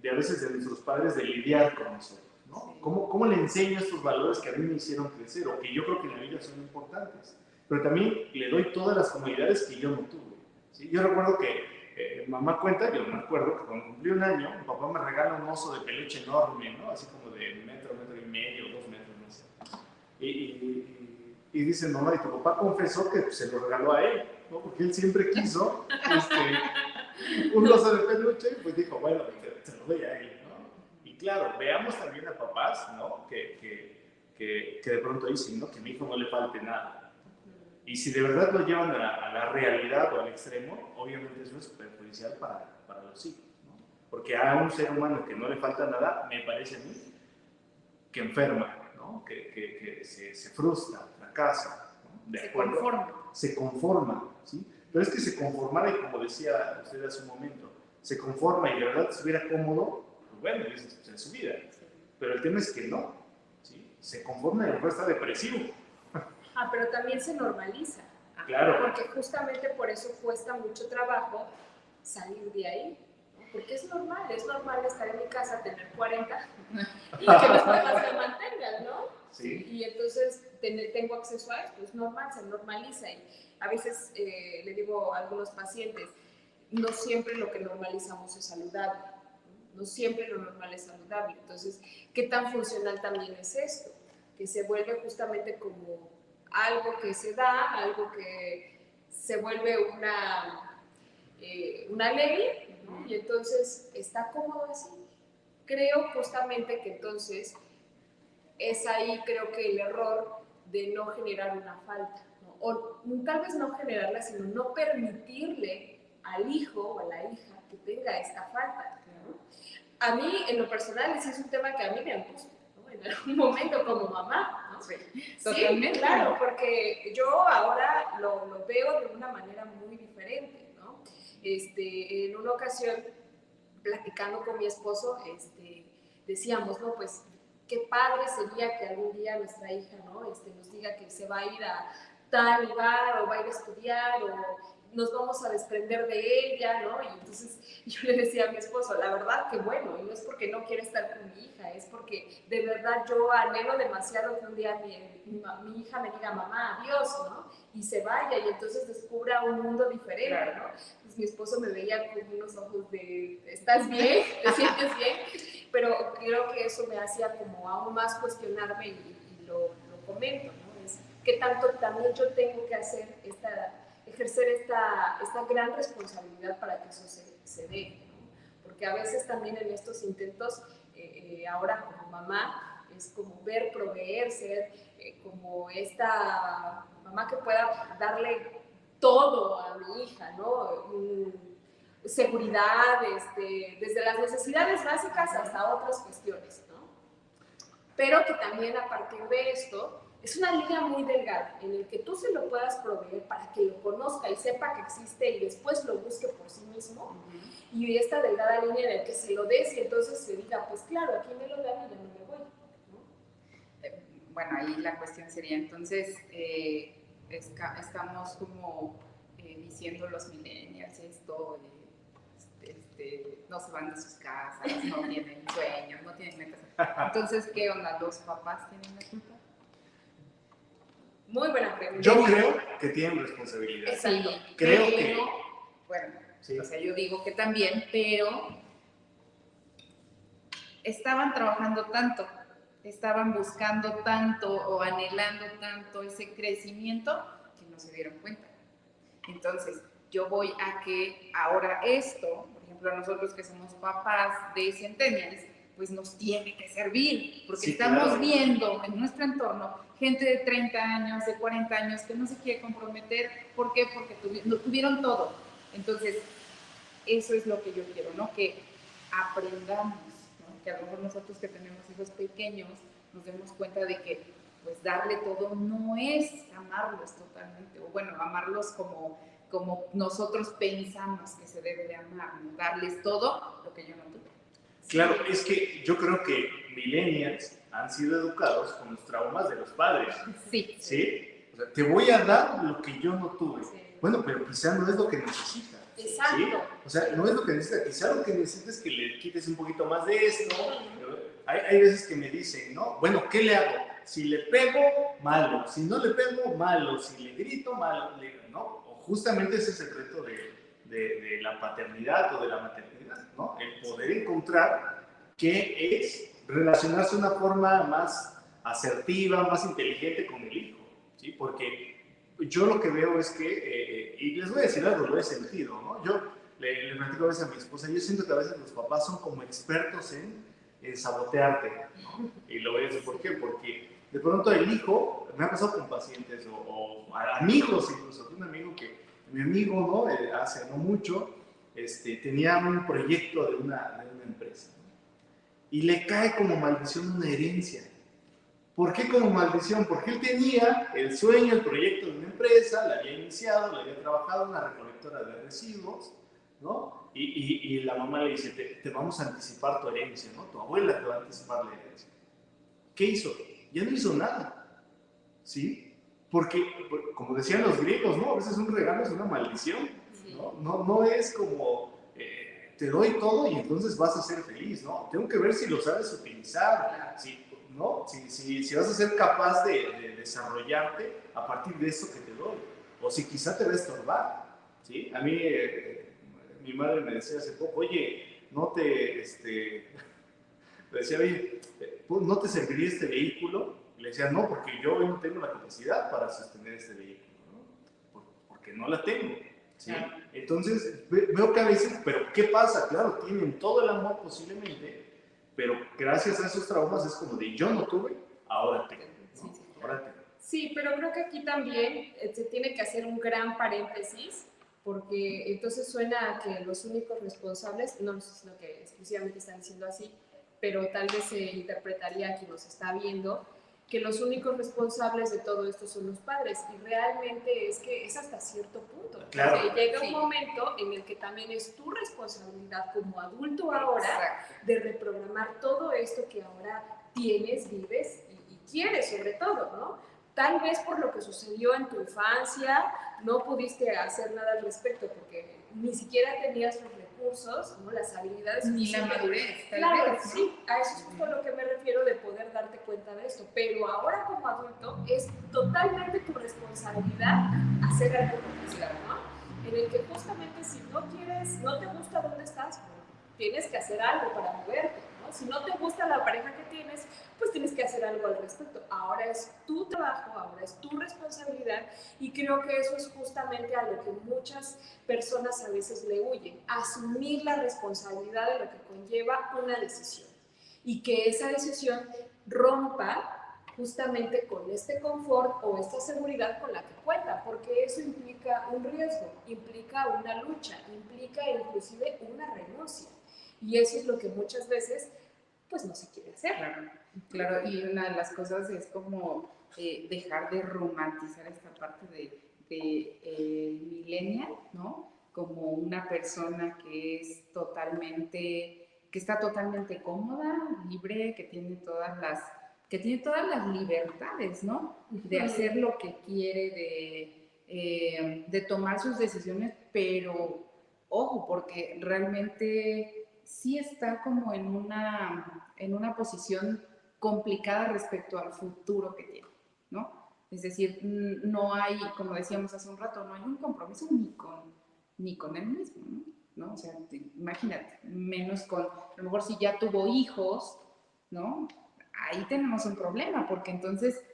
a veces de nuestros padres de lidiar con nosotros, ¿no? ¿Cómo le enseño estos valores que a mí me hicieron crecer, o que yo creo que en la vida son importantes? Pero también le doy todas las comodidades que yo no tuve, ¿sí? Yo recuerdo que mamá cuenta, yo me acuerdo que cuando cumplí un año, mi papá me regala un oso de peluche enorme, ¿no? Así como de metro y medio, 2 metros, no sé. Y dice, mamá, y tu papá confesó que se lo regaló a él, ¿no? Porque él siempre quiso un oso de peluche, y pues dijo, bueno, te lo doy a él, ¿no? Y claro, veamos también a papás, ¿no? Que de pronto dicen, ¿no? Que a mi hijo no le falte nada. Y si de verdad lo llevan a la realidad o al extremo, obviamente eso es perjudicial para para los hijos, ¿no? Porque a un ser humano que no le falta nada, me parece a mí, que enferma, ¿no? Que se frustra, fracasa, ¿no? De acuerdo, se conforma, ¿sí? Pero es que se conformara y como decía usted hace un momento, se conforma y de verdad estuviera cómodo, pues bueno, es en su vida. Pero el tema es que no, ¿sí? Se conforma y a lo mejor está depresivo. Pero también se normaliza. Claro. Porque justamente por eso cuesta mucho trabajo salir de ahí. ¿No? Porque es normal estar en mi casa, tener 40 y que mis papás me mantengan, ¿no? Sí. Y entonces tengo acceso a esto, es normal, se normaliza. Y a veces le digo a algunos pacientes, no siempre lo que normalizamos es saludable, no siempre lo normal es saludable. Entonces, ¿qué tan funcional también es esto? Que se vuelve justamente como algo que se da, algo que se vuelve una ley, ¿no? Y entonces está cómodo así. Creo justamente que entonces es ahí, creo que el error de no generar una falta, ¿no? O tal vez no generarla, sino no permitirle al hijo o a la hija que tenga esta falta, ¿no? A mí, en lo personal, ese es un tema que a mí me angustia, ¿no? En algún momento como mamá, ¿no? Sí, totalmente. Sí, claro, porque yo ahora lo veo de una manera muy diferente, ¿no? En una ocasión, platicando con mi esposo, decíamos, ¿no? Pues qué padre sería que algún día nuestra hija, ¿no? Nos diga que se va a ir a tal lugar o va a ir a estudiar o nos vamos a desprender de ella, ¿no? Y entonces yo le decía a mi esposo, la verdad que bueno, y no es porque no quiera estar con mi hija, es porque de verdad yo anhelo demasiado que un día mi hija me diga, mamá, adiós, ¿no? Y se vaya y entonces descubra un mundo diferente, ¿no? Entonces mi esposo me veía con unos ojos de, ¿estás bien? ¿Te sientes bien? Pero creo que eso me hacía como aún más cuestionarme y lo comento, ¿no? Es que tanto también yo tengo que hacer ejercer esta gran responsabilidad para que eso se dé, ¿no? Porque a veces también en estos intentos, ahora como mamá, es como ver, proveer, ser como esta mamá que pueda darle todo a mi hija, ¿no? Seguridad, desde las necesidades básicas hasta otras cuestiones, ¿no? Pero que también a partir de esto es una línea muy delgada en el que tú se lo puedas proveer para que lo conozca y sepa que existe y después lo busque por sí mismo, y esta delgada línea en la que se lo des y entonces se diga, pues claro, aquí me lo dan y ya no me voy, ¿no? Bueno, ahí la cuestión sería entonces, estamos como diciendo los millennials esto, no se van de sus casas, no tienen sueños, no tienen metas. Entonces, ¿qué onda? ¿Los papás tienen la culpa? Muy buena pregunta. Yo creo que tienen responsabilidad. Exacto. Creo que... Bueno, sí. O sea, yo digo que también, pero estaban trabajando tanto, estaban buscando tanto o anhelando tanto ese crecimiento que no se dieron cuenta. Entonces, yo voy a que ahora esto, por ejemplo, nosotros que somos papás de centennials, pues nos tiene que servir, porque sí, estamos claro, viendo en nuestro entorno gente de 30 años, de 40 años, que no se quiere comprometer. ¿Por qué? Porque tuvieron todo. Entonces, eso es lo que yo quiero, ¿no? Que aprendamos, ¿no? Que a lo mejor nosotros que tenemos hijos pequeños nos demos cuenta de que pues darle todo no es amarlos totalmente, o bueno, amarlos como nosotros pensamos que se debe de amar, ¿no? Darles todo lo que yo no tuve. Claro, es que yo creo que millennials han sido educados con los traumas de los padres. Sí. ¿Sí? O sea, te voy a dar lo que yo no tuve. Sí. Bueno, pero quizá no es lo que necesita. Exacto. ¿Sí? O sea, no es lo que necesita. Quizá lo que necesita es que le quites un poquito más de esto. Hay veces que me dicen, ¿no? Bueno, ¿qué le hago? Si le pego, malo. Si no le pego, malo. Si le grito, malo. ¿No? O justamente ese es el reto de la paternidad o de la maternidad, ¿no? El poder encontrar qué es relacionarse de una forma más asertiva, más inteligente con el hijo, ¿sí? Porque yo lo que veo es que, y les voy a decir algo, lo he sentido, ¿no? Yo le platico a veces a mi esposa, yo siento que a veces los papás son como expertos en sabotearte, ¿no? Y lo voy a decir, ¿por qué? Porque de pronto el hijo, me ha pasado con pacientes o amigos incluso, un amigo que mi amigo, ¿no? Hace no mucho, tenía un proyecto de una empresa, ¿no? Y le cae como maldición una herencia. ¿Por qué como maldición? Porque él tenía el sueño, el proyecto de una empresa, la había iniciado, la había trabajado en una recolectora de residuos, ¿no? Y la mamá le dice, te vamos a anticipar tu herencia, ¿no? Tu abuela te va a anticipar la herencia. ¿Qué hizo? Ya no hizo nada, ¿sí? Porque, como decían los griegos, ¿no? A veces un regalo es una maldición, ¿no? No es como, te doy todo y entonces vas a ser feliz, ¿no? Tengo que ver si lo sabes utilizar, ¿sí? ¿No? Si vas a ser capaz de desarrollarte a partir de eso que te doy, o si quizá te va a estorbar, ¿sí? A mí, mi madre me decía hace poco, oye, le decía, oye, ¿no te serviría este vehículo? Y le decía, no, porque yo hoy no tengo la capacidad para sostener este vehículo, ¿no? Porque no la tengo, ¿sí? Entonces, veo que a veces, pero ¿qué pasa? Claro, tienen todo el amor posiblemente, pero gracias a esos traumas es como de yo no tuve, ahora tengo, ¿no? Ahora tengo. Sí, pero creo que aquí también se tiene que hacer un gran paréntesis, porque entonces suena a que los únicos responsables, no estoy diciendo que exclusivamente están diciendo así, pero tal vez se interpretaría a quien nos está viendo, que los únicos responsables de todo esto son los padres, y realmente es que es hasta cierto punto. Claro. Llega un momento en el que también es tu responsabilidad como adulto ahora de reprogramar todo esto que ahora tienes, vives y quieres sobre todo, ¿no? Tal vez por lo que sucedió en tu infancia no pudiste hacer nada al respecto porque ni siquiera tenías los recursos, ¿no? Las habilidades. Ni la madurez. Claro, sí, a eso es justo a lo que me refiero de poder darte cuenta de esto. Pero ahora como adulto es totalmente tu responsabilidad hacer algo necesario, ¿no? En el que justamente si no quieres, no te gusta dónde estás, bueno, tienes que hacer algo para moverte, ¿no? Si no te gusta la pareja que tienes, pues tienes que hacer algo al respecto. Ahora es tu trabajo, ahora es tu responsabilidad, y creo que eso es justamente a lo que muchas personas a veces le huyen, asumir la responsabilidad de lo que conlleva una decisión y que esa decisión rompa justamente con este confort o esta seguridad con la que cuenta, porque eso implica un riesgo, implica una lucha, implica inclusive una renuncia, y eso es lo que muchas veces pues no se quiere hacer. Claro, y una de las cosas es como dejar de romantizar esta parte de millennial, ¿no? Como una persona que está totalmente cómoda, libre, que tiene todas las libertades, ¿no? De hacer lo que quiere, de tomar sus decisiones, pero ojo, porque realmente sí está como en una posición complicada respecto al futuro que tiene, ¿no? Es decir, no hay, como decíamos hace un rato, no hay un compromiso ni con él mismo, ¿no? O sea, imagínate, menos con, a lo mejor si ya tuvo hijos, ¿no? Ahí tenemos un problema, porque entonces,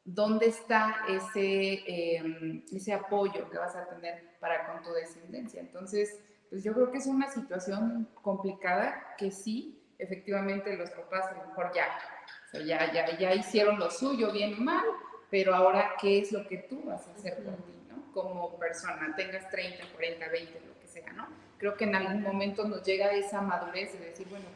¿dónde está ese apoyo que vas a tener para con tu descendencia? Entonces, pues yo creo que es una situación complicada que sí, efectivamente los papás a lo mejor ya hicieron lo suyo, bien o mal, pero ahora, ¿qué es lo que tú vas a hacer por ti, ¿no? Como persona, tengas 30, 40, 20, lo que sea, ¿no? Creo que en algún momento nos llega esa madurez de decir, bueno,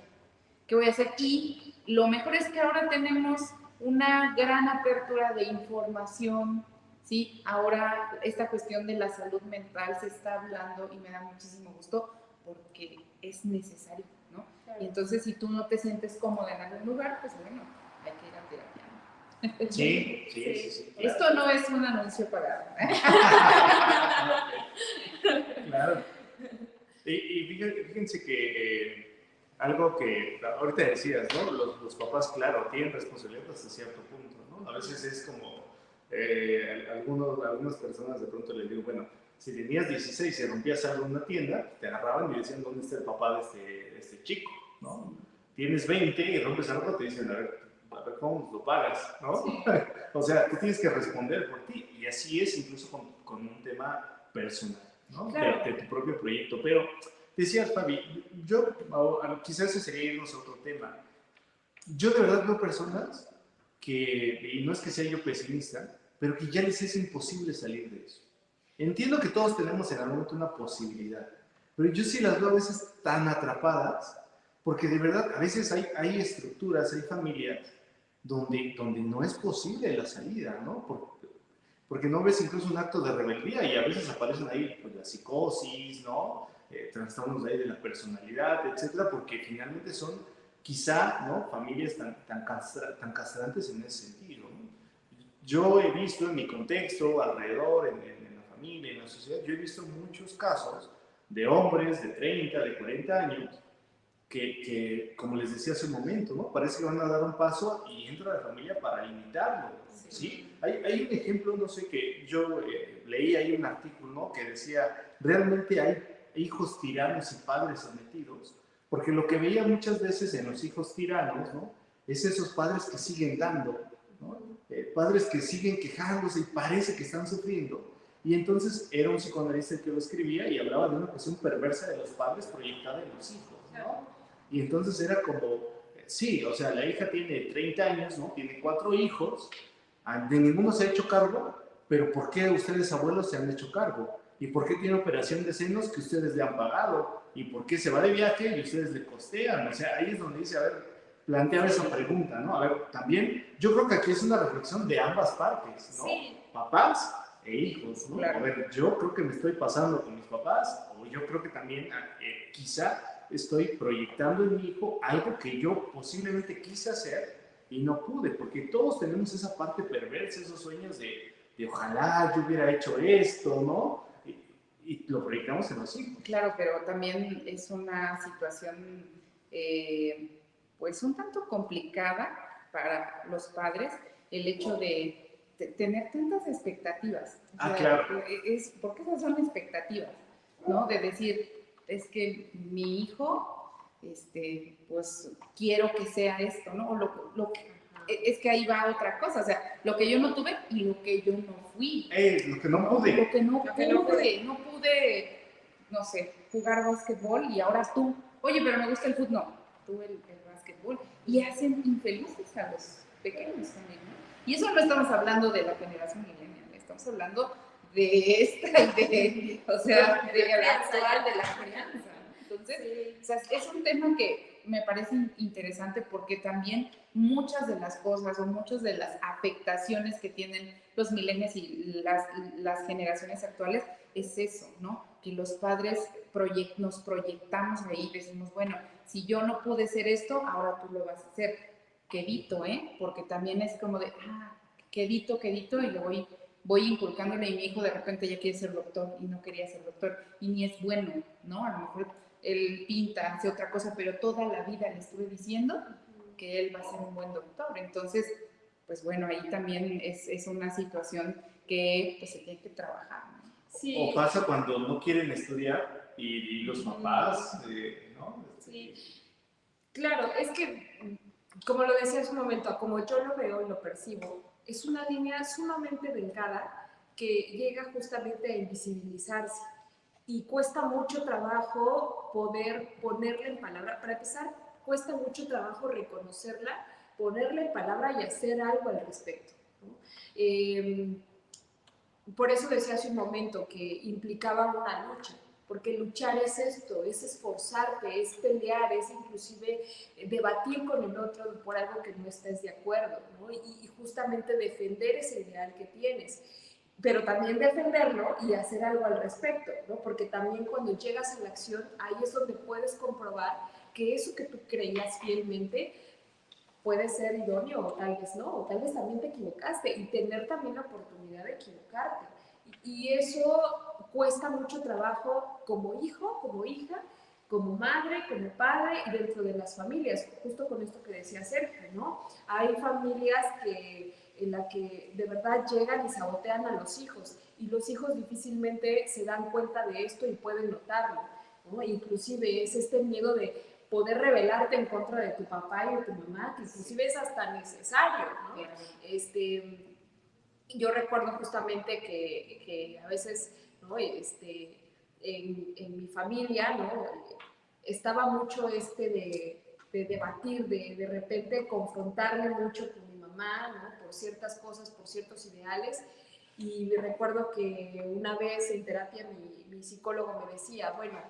¿qué voy a hacer? Y lo mejor es que ahora tenemos una gran apertura de información, ¿sí? Ahora esta cuestión de la salud mental se está hablando y me da muchísimo gusto porque es necesario, ¿no? Claro. Y entonces si tú no te sientes cómoda en algún lugar, pues bueno, hay que ir a terapia, ¿no? Sí. Claro. Esto no es un anuncio pagado. Claro. Y fíjense que algo que ahorita decías, ¿no? Los papás, claro, tienen responsabilidad hasta cierto punto, ¿no? A veces es como algunas personas de pronto les digo, bueno, si tenías 16 y rompías algo en una tienda, te agarraban y decían, ¿dónde está el papá de este chico? ¿No? Tienes 20 y rompes algo, te dicen, a ver cómo lo pagas, ¿no? Sí. O sea, tú tienes que responder por ti, y así es incluso con un tema personal, ¿no? Claro. De tu propio proyecto. Pero decías, Fabi, yo, quizás ese sería irnos a otro tema. Yo de verdad veo personas que, y no es que sea yo pesimista, pero que ya les es imposible salir de eso. Entiendo que todos tenemos en algún momento una posibilidad, pero yo sí las veo a veces tan atrapadas, porque de verdad a veces hay estructuras, hay familias donde no es posible la salida, ¿no? Porque no ves incluso un acto de rebeldía y a veces aparecen ahí pues, la psicosis, ¿no? Trastornos de ahí de la personalidad, etcétera, porque finalmente son quizá, ¿no? Familias tan castrantes en ese sentido, ¿no? Yo he visto en mi contexto, alrededor, en la familia, en la sociedad, yo he visto muchos casos de hombres de 30, de 40 años como les decía hace un momento, ¿no? Parece que van a dar un paso y entra la familia para limitarlo, ¿sí? Hay un ejemplo, no sé, que yo leí ahí un artículo, ¿no? Que decía, realmente hay hijos tiranos y padres sometidos, porque lo que veía muchas veces en los hijos tiranos, ¿no? Es esos padres que siguen dando, ¿no? Padres que siguen quejándose y parece que están sufriendo. Y entonces era un psicoanalista el que lo escribía y hablaba de una cuestión perversa de los padres proyectada en los hijos, ¿no? Y entonces era como, sí, o sea, la hija tiene 30 años, ¿no? Tiene 4 hijos, de ninguno se ha hecho cargo, pero ¿por qué ustedes abuelos se han hecho cargo? ¿Y por qué tiene operación de senos que ustedes le han pagado? ¿Y por qué se va de viaje y ustedes le costean? O sea, ahí es donde dice, a ver, plantear esa pregunta, ¿no? A ver, también, yo creo que aquí es una reflexión de ambas partes, ¿no? Sí. Papás e hijos, ¿no? Claro. A ver, yo creo que me estoy pasando con mis papás, o yo creo que también quizá estoy proyectando en mi hijo algo que yo posiblemente quise hacer y no pude, porque todos tenemos esa parte perversa, esos sueños de ojalá yo hubiera hecho esto, ¿no? Y lo proyectamos en los hijos. Claro, pero también es una situación pues un tanto complicada para los padres el hecho de tener tantas expectativas. O sea, Claro. porque esas son expectativas, ¿no? De decir, es que mi hijo, pues quiero que sea esto, ¿no? O es que ahí va otra cosa, o sea, lo que yo no tuve y lo que yo no fui. Lo que no pude. Lo que no pude, no sé, jugar básquetbol y ahora tú, oye, pero me gusta el fútbol, no, tú el básquetbol. Y hacen infelices a los pequeños también, ¿no? Y eso no estamos hablando de la generación millennial, estamos hablando de esta y o sea, de la actual, de la crianza. Entonces, o sea, es un tema que me parece interesante porque también muchas de las cosas o muchas de las afectaciones que tienen los millennials y las generaciones actuales es eso, ¿no? Que los padres nos proyectamos ahí y decimos, bueno, si yo no pude ser esto, ahora tú lo vas a hacer. Quedito, ¿eh? Porque también es como de, quedito, y le voy inculcándole y mi hijo de repente ya quiere ser doctor y no quería ser doctor y ni es bueno, ¿no? A lo mejor él pinta, hace otra cosa, pero toda la vida le estuve diciendo que él va a ser un buen doctor. Entonces, pues bueno, ahí también es una situación que pues, se tiene que trabajar, ¿no? Sí. O pasa cuando no quieren estudiar y los papás, ¿no? Sí. Claro, es que, como lo decía hace un momento, como yo lo veo y lo percibo, es una línea sumamente delgada que llega justamente a invisibilizarse y cuesta mucho trabajo poder ponerla en palabra. Para empezar, cuesta mucho trabajo reconocerla, ponerla en palabra y hacer algo al respecto, ¿no? Por eso decía hace un momento que implicaba una lucha, porque luchar es esto, es esforzarte, es pelear, es inclusive debatir con el otro por algo que no estés de acuerdo, ¿no? Y justamente defender ese ideal que tienes, pero también defenderlo y hacer algo al respecto, ¿no? Porque también cuando llegas a la acción, ahí es donde puedes comprobar que eso que tú creías fielmente puede ser idóneo o tal vez no, o tal vez también te equivocaste y tener también la oportunidad de equivocarte. Y eso cuesta mucho trabajo como hijo, como hija, como madre, como padre y dentro de las familias, justo con esto que decía Sergio, ¿no? Hay familias en las que de verdad llegan y sabotean a los hijos y los hijos difícilmente se dan cuenta de esto y pueden notarlo, ¿no? Inclusive es este miedo de poder rebelarte en contra de tu papá y de tu mamá, que inclusive es hasta necesario, ¿no? Yo recuerdo justamente que a veces, ¿no? En mi familia, ¿no? Estaba mucho de debatir, de repente confrontarme mucho con mi mamá, ¿no? Por ciertas cosas, por ciertos ideales. Y me recuerdo que una vez en terapia mi psicólogo me decía, bueno,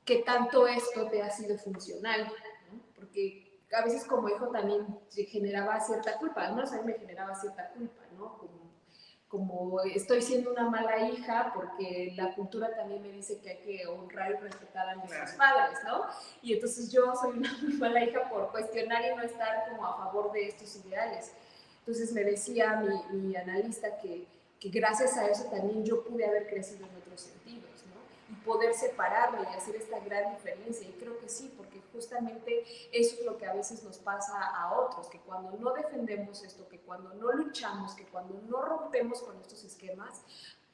qué tanto esto te ha sido funcional, ¿no? Porque a veces como hijo también se generaba cierta culpa, al menos a mí me generaba cierta culpa, ¿no? Como estoy siendo una mala hija porque la cultura también me dice que hay que honrar y respetar a nuestros padres, ¿no? Y entonces yo soy una mala hija por cuestionar y no estar como a favor de estos ideales. Entonces me decía mi analista que gracias a eso también yo pude haber crecido en otros sentidos, ¿no? Y poder separarme y hacer esta gran diferencia. Y creo que sí, porque justamente eso es lo que a veces nos pasa a otros, que cuando no defendemos esto, que cuando no luchamos, que cuando no rompemos con estos esquemas,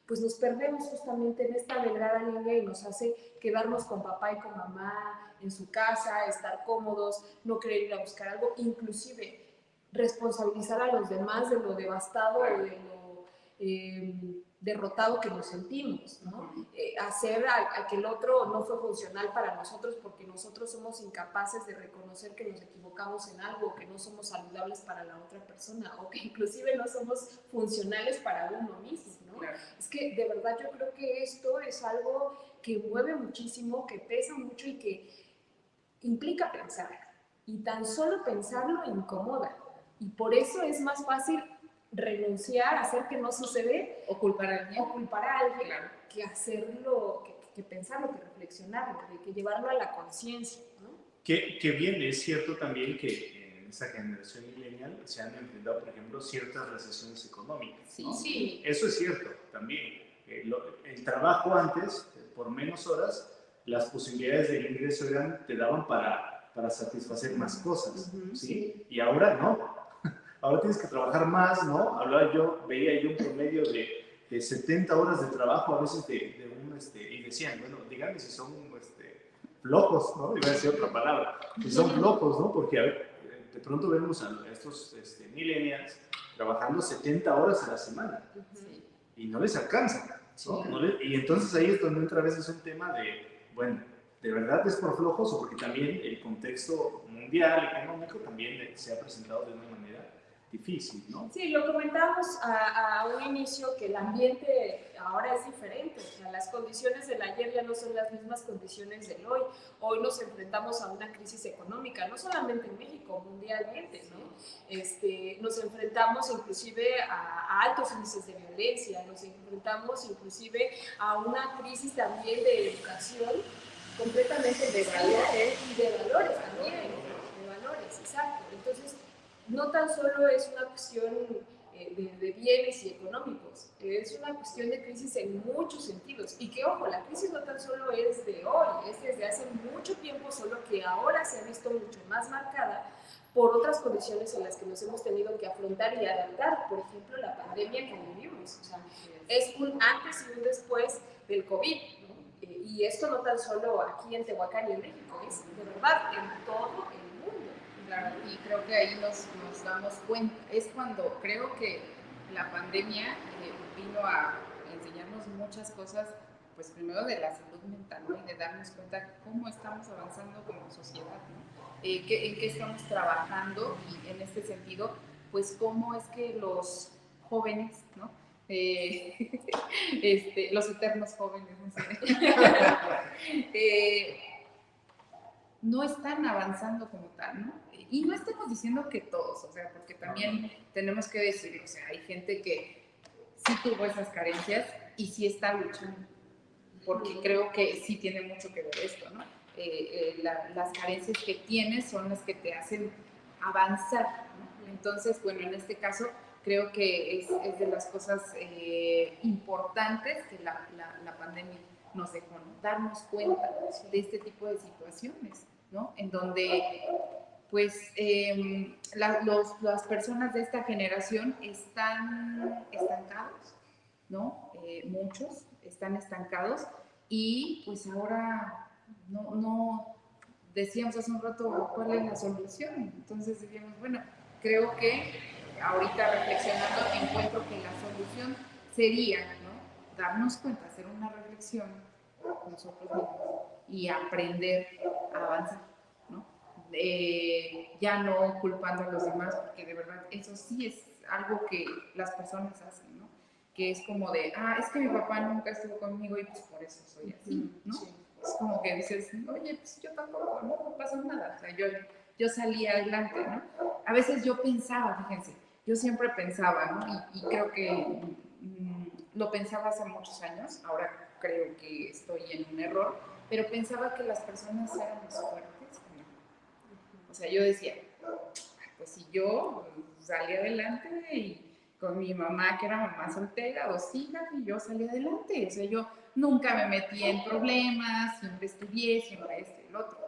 pues nos perdemos justamente en esta delgada línea y nos hace quedarnos con papá y con mamá en su casa, estar cómodos, no querer ir a buscar algo, inclusive responsabilizar a los demás de lo devastado o de lo derrotado que nos sentimos, ¿no? Hacer a que el otro no fue funcional para nosotros porque nosotros somos incapaces de reconocer que nos equivocamos en algo, que no somos saludables para la otra persona o que inclusive no somos funcionales para uno mismo, ¿no? Claro. Es que de verdad yo creo que esto es algo que mueve muchísimo, que pesa mucho y que implica pensar. Y tan solo pensarlo incomoda. Y por eso es más fácil renunciar, hacer que no sucede o culpar a alguien, claro, que hacerlo, que pensarlo, que reflexionarlo, que llevarlo a la conciencia, ¿no? Que bien, es cierto también que en esta generación millennial se han enfrentado, por ejemplo, ciertas recesiones económicas, ¿no? Sí. Eso es cierto también. El trabajo antes, por menos horas, las posibilidades de ingreso te daban para satisfacer más cosas, ¿sí? Y ahora no. Ahora tienes que trabajar más, ¿no? Veía yo un promedio de 70 horas de trabajo, a veces y decían, bueno, díganme si son flojos, ¿no? Iba a decir otra palabra, si son flojos, ¿no? Porque de pronto vemos a estos millennials trabajando 70 horas a la semana y no les alcanza, ¿no? Y entonces ahí es donde entra a veces un tema de, bueno, ¿de verdad es por flojos o porque también el contexto mundial, económico, también se ha presentado de una manera difícil, ¿no? Sí, lo comentábamos a un inicio que el ambiente ahora es diferente, o sea, las condiciones del ayer ya no son las mismas condiciones del hoy. Hoy nos enfrentamos a una crisis económica, no solamente en México, mundialmente, ¿no? Nos enfrentamos inclusive a altos índices de violencia, nos enfrentamos inclusive a una crisis también de educación completamente de valores y de valores también, de valores, exacto. Entonces, no tan solo es una cuestión de bienes y económicos, es una cuestión de crisis en muchos sentidos. Y que, ojo, la crisis no tan solo es de hoy, es desde hace mucho tiempo, solo que ahora se ha visto mucho más marcada por otras condiciones en las que nos hemos tenido que afrontar y adaptar. Por ejemplo, la pandemia que vivimos. O sea, es un antes y un después del COVID, ¿no? Y esto no tan solo aquí en Tehuacán y en México, es de verdad en todo el mundo. Claro, y creo que ahí nos damos cuenta, es cuando creo que la pandemia vino a enseñarnos muchas cosas, pues primero de la salud mental, ¿no? Y de darnos cuenta cómo estamos avanzando como sociedad, ¿no? En qué estamos trabajando y en este sentido, pues cómo es que los jóvenes, ¿no? Los eternos jóvenes, no sé, no están avanzando como tal, ¿no? Y no estamos diciendo que todos, o sea, porque también tenemos que decir, o sea, hay gente que sí tuvo esas carencias y sí está luchando, porque creo que sí tiene mucho que ver esto, ¿no? Las carencias que tienes son las que te hacen avanzar, ¿no? Entonces, bueno, en este caso creo que es de las cosas importantes que la pandemia nos dejó, ¿no? Darnos cuenta de este tipo de situaciones, ¿no? En donde pues las personas de esta generación están estancados, ¿no? Muchos están estancados y pues ahora no decíamos hace un rato cuál es la solución. Entonces decíamos, bueno, creo que ahorita reflexionando encuentro que la solución sería, ¿no? Darnos cuenta, hacer una reflexión nosotros mismos y aprender a avanzar, ¿no? Ya no culpando a los demás, porque de verdad eso sí es algo que las personas hacen, ¿no? Que es como de, es que mi papá nunca estuvo conmigo y pues por eso soy así, ¿no? Sí. Es como que dices, oye, pues yo tampoco, no pasa nada. O sea, yo salí adelante, ¿no? A veces yo pensaba, fíjense, yo siempre pensaba, ¿no? Y creo que lo pensaba hace muchos años, ahora creo que estoy en un error, pero pensaba que las personas eran más fuertes, ¿no? O sea, yo decía, pues si yo salí adelante y con mi mamá, que era mamá soltera, 2 hijas, y yo salí adelante. O sea, yo nunca me metí en problemas, siempre estudié, siempre esto y el otro.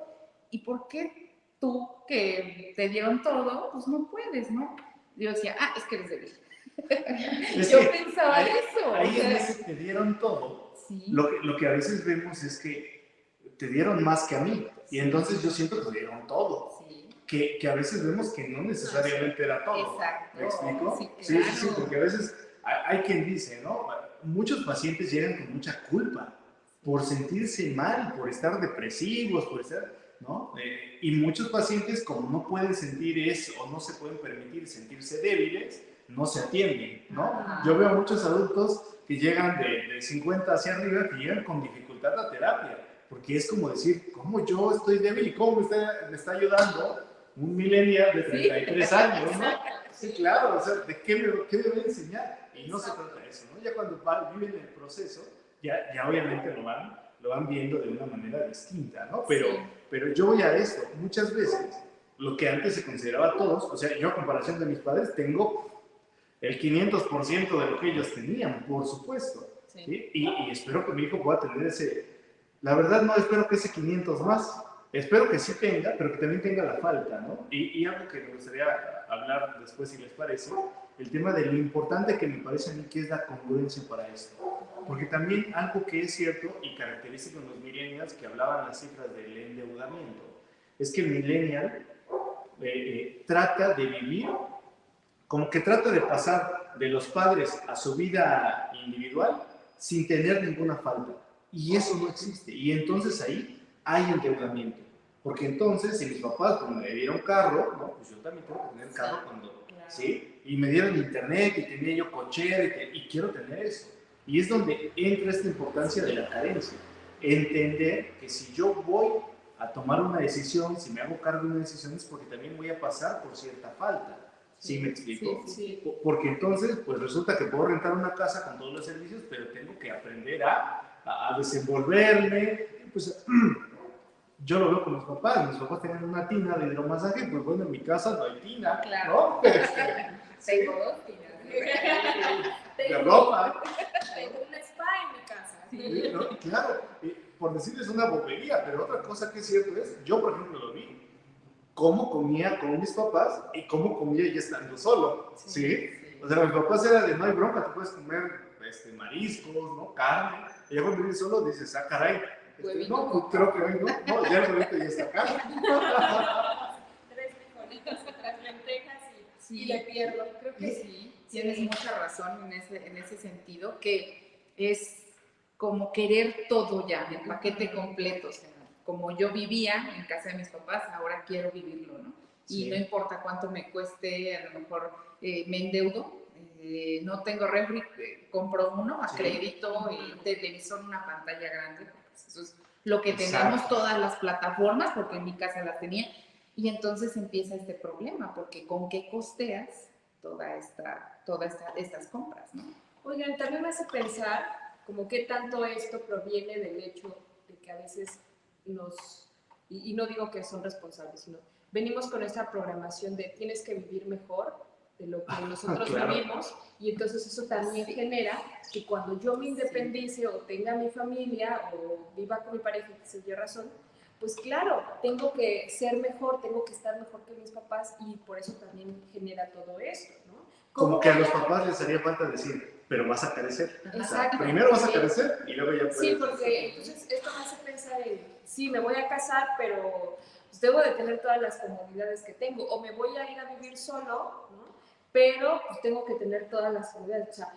¿Y por qué tú, que te dieron todo, pues no puedes, no? Yo decía, es que eres débil. Yo pensaba eso. Ahí en ese te dieron todo. Sí. Lo que a veces vemos es que te dieron más que a mí. Y entonces yo siento que te dieron todo. Sí. Que a veces vemos que no necesariamente era todo. Exacto. ¿Me explico? Sí, claro. Sí, porque a veces hay quien dice, ¿no? Muchos pacientes llegan con mucha culpa por sentirse mal, por estar depresivos, por estar, ¿no? Y muchos pacientes, como no pueden sentir eso o no se pueden permitir sentirse débiles, no se atienden, ¿no? Yo veo muchos adultos que llegan de 50 hacia arriba, que llegan con dificultad a terapia, porque es como decir, ¿cómo yo estoy débil y cómo me está ayudando un millennial de 33 años, ¿no? Sí, claro, o sea, ¿de qué me voy a enseñar? Y no se trata de eso, ¿no? Ya cuando viven el proceso, ya obviamente lo van viendo de una manera distinta, ¿no? Pero yo voy a esto, muchas veces, lo que antes se consideraba todos, o sea, yo a comparación de mis padres tengo el 500% de lo que ellos tenían, por supuesto, ¿sí? Y espero que mi hijo pueda tener la verdad no espero que ese 500 más, espero que sí tenga, pero que también tenga la falta, ¿no? Y algo que me gustaría hablar después, si les parece, el tema de lo importante que me parece a mí que es la congruencia para esto. Porque también algo que es cierto y característico en los millennials, que hablaban las cifras del endeudamiento, es que el millennial trata de vivir, como que trata de pasar de los padres a su vida individual sin tener ninguna falta. Y eso no existe. Y entonces ahí hay endeudamiento. Porque entonces, si mis papás pues, me dieron carro, ¿no? Pues yo también tengo que tener carro cuando, ¿sí? Y me dieron internet y tenía yo cochera y quiero tener eso. Y es donde entra esta importancia de la carencia. Entender que si yo voy a tomar una decisión, si me hago cargo de una decisión, es porque también voy a pasar por cierta falta. ¿Sí me explico? Sí. Porque entonces, pues resulta que puedo rentar una casa con todos los servicios, pero tengo que aprender a desenvolverme. Pues yo lo veo con mis papás tenían una tina de hidromasaje, pues bueno, en mi casa no hay tina, claro. ¿no? Tengo 2 tinas. De ropa. Tengo un spa en mi casa. Sí, ¿no? Claro, por decirles una bobería, pero otra cosa que es cierto es, yo por ejemplo lo vi, cómo comía con mis papás y cómo comía ya estando solo, ¿sí? O sea, mis papás era de no hay bronca, tú puedes comer mariscos, ¿no? Carne, y ya cuando vives solo dices, caray, no, pues creo que hoy no, ya el huevito ya está acá. 3 frijolitos, 3 lentejas y le pierdo. Creo que sí, tienes mucha razón en ese sentido, que es como querer todo ya, el paquete completo, o sea, como yo vivía en casa de mis papás, ahora quiero vivirlo, ¿no? Y no importa cuánto me cueste, a lo mejor me endeudo, no tengo refri, compro uno a crédito, televisor, una pantalla grande, pues eso es lo que tenemos todas las plataformas, porque en mi casa las tenía, y entonces empieza este problema, porque ¿con qué costeas todas estas compras, ¿no? Oigan, también me hace pensar como qué tanto esto proviene del hecho de que a veces y no digo que son responsables, sino venimos con esta programación de tienes que vivir mejor de lo que nosotros vivimos, y entonces eso también genera que cuando yo me independice o tenga mi familia o viva con mi pareja, que se dio razón, pues claro, tengo que ser mejor, tengo que estar mejor que mis papás, y por eso también genera todo esto, ¿no? Como que a los papás les haría falta decir, pero vas a carecer. Exacto. O sea, primero vas a carecer y luego ya puedes. Sí, porque entonces esto me hace pensar en, sí, me voy a casar, pero pues debo de tener todas las comodidades que tengo, o me voy a ir a vivir solo, ¿no? Pero pues tengo que tener todas las comodidades. O sea,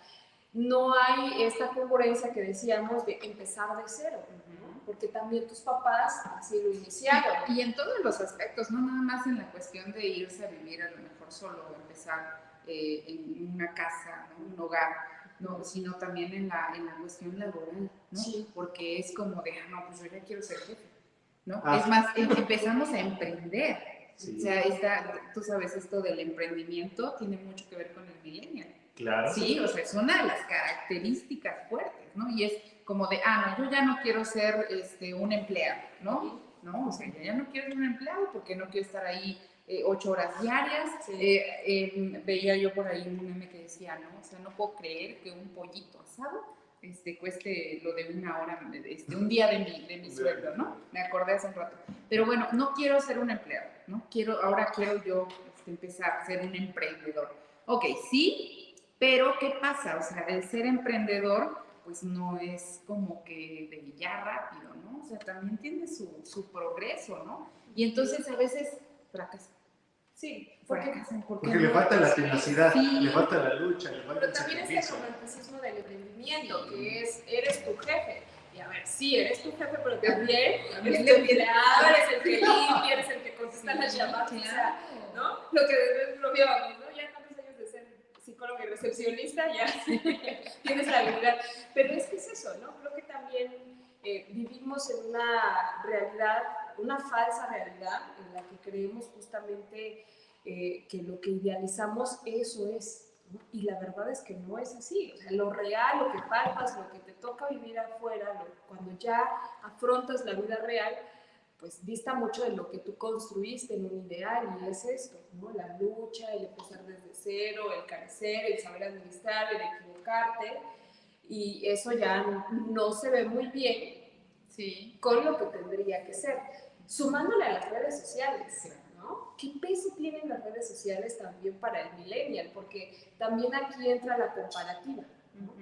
no hay esta congruencia que decíamos de empezar de cero, ¿no? Porque también tus papás así lo iniciaron. Y en todos los aspectos, no nada más en la cuestión de irse a vivir a lo mejor solo o empezar en una casa, ¿no? Un hogar. no, sino también en la cuestión laboral, ¿no? Sí. Porque es como de, no, pues yo ya quiero ser jefe, ¿no? Ah. Es más, empezamos a emprender. Sí. O sea, tú sabes, esto del emprendimiento tiene mucho que ver con el millennial. Claro. Sí, o sea, es una de las características fuertes, ¿no? Y es como de, no, yo ya no quiero ser un empleado, ¿no? No, o sea, yo ya no quiero ser un empleado porque no quiero estar ahí 8 horas diarias. Sí. Veía yo por ahí un meme que decía, ¿no? O sea, no puedo creer que un pollito asado cueste lo de 1 hora, un día de mi sueldo, ¿no? Me acordé hace un rato. Pero bueno, no quiero ser un empleado, ¿no? Ahora quiero yo empezar a ser un emprendedor. Ok, sí, pero ¿qué pasa? O sea, el ser emprendedor, pues no es como que de ya rápido, ¿no? O sea, también tiene su progreso, ¿no? Y entonces a veces fracasan. Sí, porque le falta la tenacidad, sí, le falta la lucha, le falta pero el también es el sacrificio. romanticismo del emprendimiento, que es, eres tu jefe. Y a ver, sí, eres tu jefe, pero también eres tu empleado, eres el que limpia, eres el que contesta las llamadas, claro. O sea, ¿no? Lo que bromeábamos, ¿no? Ya tantos años de ser psicólogo y recepcionista, ya tienes la habilidad. Pero es que es eso, ¿no? Creo que también vivimos en una realidad, una falsa realidad, en la que creemos justamente que lo que idealizamos, eso es, ¿no? Y la verdad es que no es así. O sea, lo real, lo que palpas, lo que te toca vivir afuera, cuando ya afrontas la vida real, pues dista mucho de lo que tú construiste en un ideal, y es esto, ¿no? La lucha, el empezar desde cero, el carecer, el saber administrar, el equivocarte, y eso ya no se ve muy bien sí, con lo que tendría que ser. Sumándole a las redes sociales, ¿no? ¿Qué peso tienen las redes sociales también para el millennial? Porque también aquí entra la comparativa, ¿no?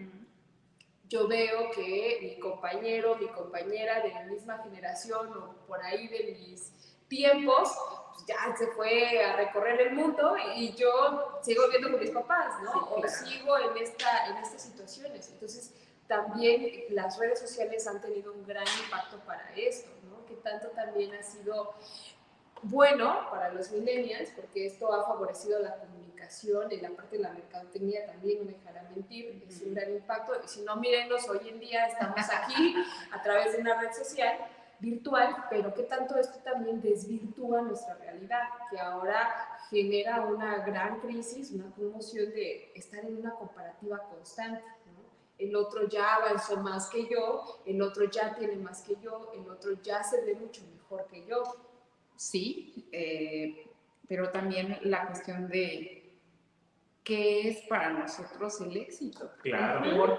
Yo veo que mi compañero, mi compañera de mi misma generación o por ahí de mis tiempos, pues ya se fue a recorrer el mundo y yo sigo viviendo con mis papás, ¿no? Sí, O claro. sigo en estas situaciones. Entonces, también las redes sociales han tenido un gran impacto para esto, ¿no? Que tanto también ha sido bueno para los millennials, porque esto ha favorecido la comunicación y la parte de la mercadotecnia también, no me dejará mentir, es un gran impacto. Y si no, mírenos, hoy en día estamos aquí a través de una red social virtual, pero qué tanto esto también desvirtúa nuestra realidad, que ahora genera una gran crisis, una conmoción de estar en una comparativa constante, ¿no? El otro ya avanzó más que yo, el otro ya tiene más que yo, el otro ya se ve mucho mejor que yo. Sí, pero también la cuestión de qué es para nosotros el éxito. Claro,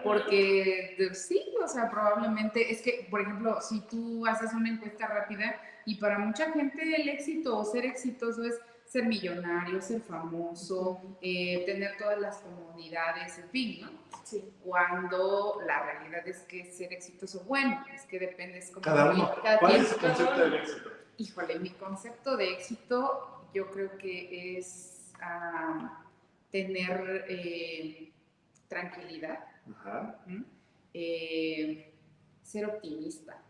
Porque sí, o sea, probablemente es que, por ejemplo, si tú haces una encuesta rápida y para mucha gente el éxito o ser exitoso es ser millonario, ser famoso, tener todas las comodidades, en fin, ¿no? Sí. Cuando la realidad es que ser exitoso, bueno, es que depende, es como cada uno. ¿Cuál es su concepto del éxito? Híjole, mi concepto de éxito yo creo que es tener tranquilidad, ser optimista,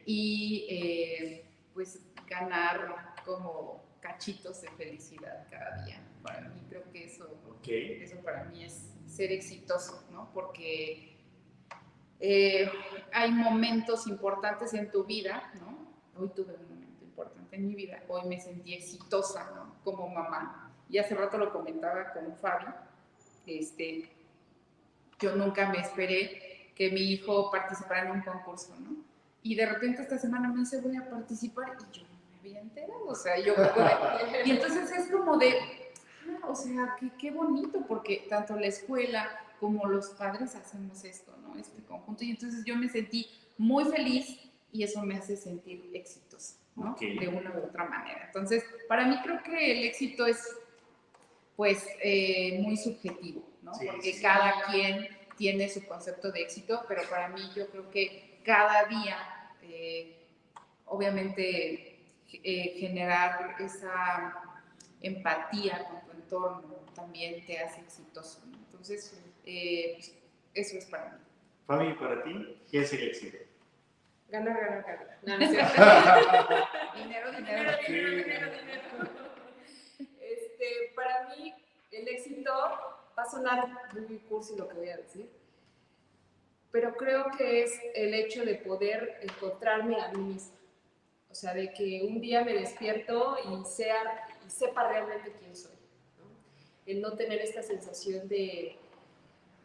y pues ganar como cachitos de felicidad cada día. Para mí creo que eso para mí es ser exitoso, ¿no? Porque hay momentos importantes en tu vida, ¿no? Hoy tuve un momento importante en mi vida, hoy me sentí exitosa, ¿no? Como mamá, y hace rato lo comentaba con Fabi, yo nunca me esperé que mi hijo participara en un concurso, ¿no? Y de repente esta semana me dice, voy a participar, y yo no me había enterado, o sea, y entonces es como de, o sea, qué bonito, porque tanto la escuela como los padres hacemos esto, ¿no? Este conjunto, y entonces yo me sentí muy feliz y eso me hace sentir exitosa, ¿no? De una u otra manera. Entonces, para mí creo que el éxito es, pues, muy subjetivo, ¿no? Sí, porque cada quien tiene su concepto de éxito, pero para mí yo creo que cada día, obviamente, generar esa empatía con tu entorno también te hace exitoso, ¿no? Entonces, pues, eso es para mí. Fabi, para ti, ¿qué es el éxito? Ganar. No, no es cierto. Dinero. Para mí, el éxito va a sonar sonar muy cursi lo que voy a decir, pero creo que es el hecho de poder encontrarme a mí misma. O sea, de que un día me despierto y sepa realmente quién soy, ¿no? El no tener esta sensación de,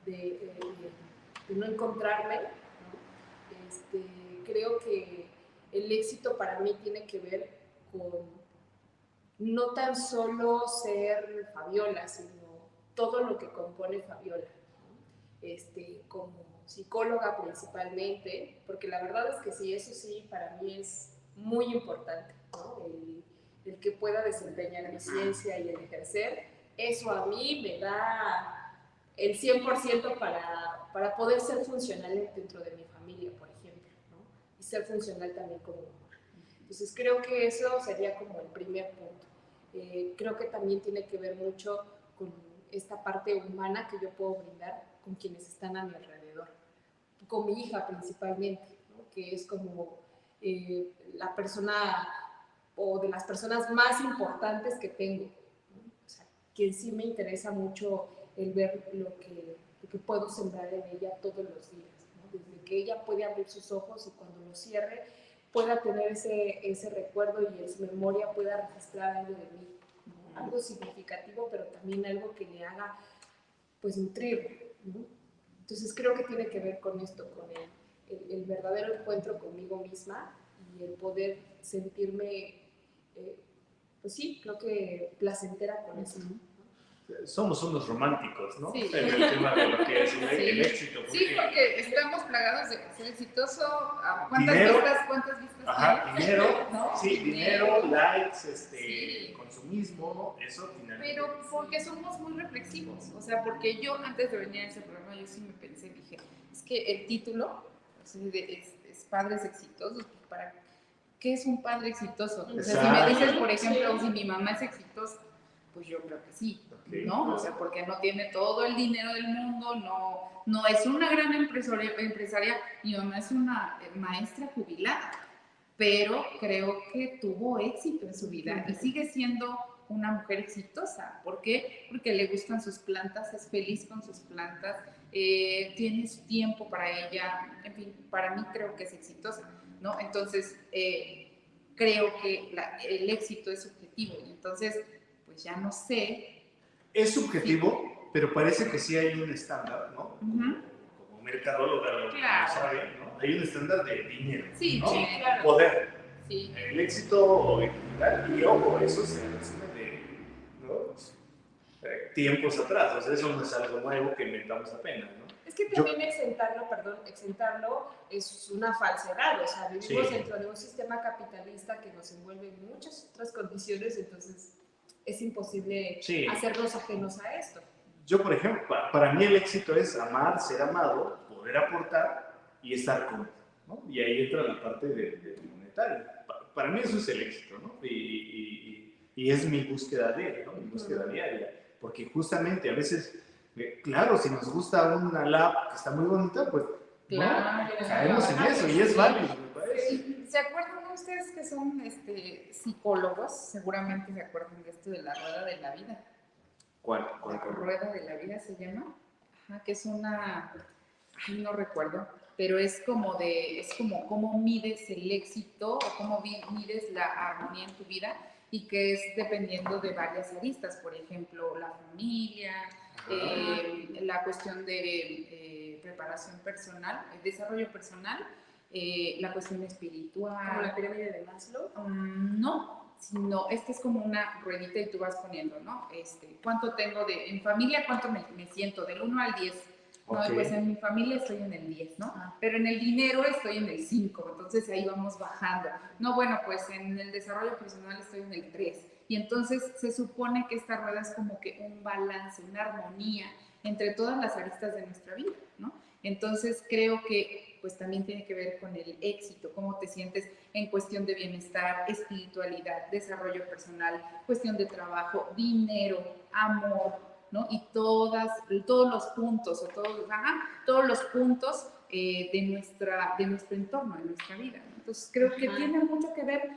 de no encontrarme, ¿no? Creo que el éxito para mí tiene que ver con no tan solo ser Fabiola, sino todo lo que compone Fabiola, ¿no? Como psicóloga principalmente, porque la verdad es que sí, eso sí, para mí es muy importante, ¿no? El que pueda desempeñar mi ciencia y el ejercer, eso a mí me da el 100% para poder ser funcional dentro de mi familia, por ejemplo, ¿no? Y ser funcional también como mamá. Entonces creo que eso sería como el primer punto. Creo que también tiene que ver mucho con esta parte humana que yo puedo brindar con quienes están a mi alrededor, con mi hija principalmente, ¿no? Que es como la persona o de las personas más importantes que tengo, ¿no? O sea, que sí me interesa mucho el ver lo que puedo sembrar en ella todos los días, ¿no? Desde que ella puede abrir sus ojos y cuando los cierre pueda tener ese recuerdo y en su memoria pueda registrar algo de mí, ¿no? Algo significativo, pero también algo que le haga pues nutrir, ¿no? Entonces creo que tiene que ver con esto, con el verdadero encuentro conmigo misma y el poder sentirme, pues sí, creo que placentera con eso, ¿no? Somos unos románticos, ¿no? Sí. En el tema de lo que es el Sí. éxito. Sí, porque estamos plagados de ser exitoso. ¿Cuántas Dinero. vistas Ajá, tienes? dinero, ¿No? sí, dinero, likes, Sí. consumismo, eso finalmente. Pero porque somos muy reflexivos. O sea, porque yo antes de venir a ese programa, yo sí me pensé, dije, es que el título o sea, es Padres Exitosos. ¿Para qué es un padre exitoso? O sea, si me dices, por ejemplo, si mi mamá es exitosa, pues yo creo que sí, ¿no? O sea, porque no tiene todo el dinero del mundo, no es una gran empresaria, mi mamá es una maestra jubilada, pero creo que tuvo éxito en su vida y sigue siendo una mujer exitosa. ¿Por qué? Porque le gustan sus plantas, es feliz con sus plantas, tiene su tiempo para ella, en fin, para mí creo que es exitosa, ¿no? Entonces, creo que el éxito es subjetivo y entonces, pues ya no sé. Es subjetivo, pero parece que sí hay un estándar, ¿no? Como mercadóloga lo sabe, ¿no? Hay un estándar de dinero, sí, ¿no? Sí, claro. Poder. Sí. El éxito en general, y ojo, eso se resume de, ¿no? Tiempos atrás, o sea, eso no es algo nuevo que inventamos apenas, ¿no? Es que también exentarlo es una falsedad, o sea, vivimos dentro de un sistema capitalista que nos envuelve en muchas otras condiciones, entonces es imposible hacernos ajenos a esto. Yo, por ejemplo, para mí el éxito es amar, ser amado, poder aportar y estar cómodo, ¿no? Y ahí entra la parte de monetario. Para mí eso es el éxito, ¿no? Y es mi búsqueda ¿no? Mi búsqueda diaria. Porque justamente a veces, claro, si nos gusta una lap que está muy bonita, pues claro, ¿no? Caemos en eso y es válido, me parece. ¿Se acuerdan de ustedes que son psicólogos? Seguramente se acuerdan de esto de la rueda de la vida. ¿Cuál? La rueda de la vida se llama. Ajá, que es una... Ay, no recuerdo, pero es como cómo mides el éxito o cómo mides la armonía en tu vida y que es dependiendo de varias aristas, por ejemplo, la familia, la cuestión de preparación personal, el desarrollo personal, la cuestión espiritual. ¿Como la pirámide de Maslow? No, sino esta es como una ruedita y tú vas poniendo, ¿no? ¿Cuánto tengo en familia? ¿Cuánto me siento? Del 1 al 10. No, pues en mi familia estoy en el 10, ¿no? Pero en el dinero estoy en el 5, entonces ahí vamos bajando. No, bueno, pues en el desarrollo personal estoy en el 3. Y entonces se supone que esta rueda es como que un balance, una armonía entre todas las aristas de nuestra vida, ¿no? Entonces creo que pues también tiene que ver con el éxito, cómo te sientes en cuestión de bienestar, espiritualidad, desarrollo personal, cuestión de trabajo, dinero, amor, ¿no? Y todos los puntos, todos los puntos de nuestro entorno, de nuestra vida, ¿no? Entonces creo que tiene mucho que ver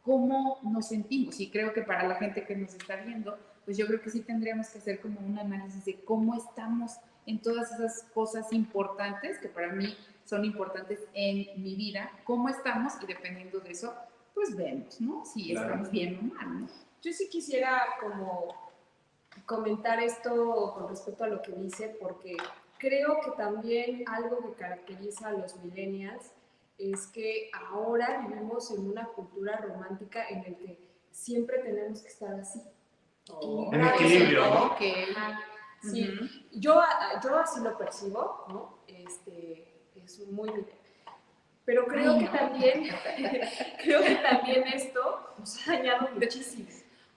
cómo nos sentimos. Y creo que para la gente que nos está viendo, pues yo creo que sí tendríamos que hacer como un análisis de cómo estamos en todas esas cosas importantes que para mí son importantes en mi vida, cómo estamos y dependiendo de eso, pues vemos, ¿no? Si estamos bien o mal, ¿no? Yo sí quisiera como comentar esto con respecto a lo que dice, porque creo que también algo que caracteriza a los millennials es que ahora vivimos en una cultura romántica en la que siempre tenemos que estar así. En equilibrio, ¿no? Okay. Sí, yo así lo percibo, ¿no? Es muy millennial. Pero creo que también, creo que también esto nos ha dañado muchísimo,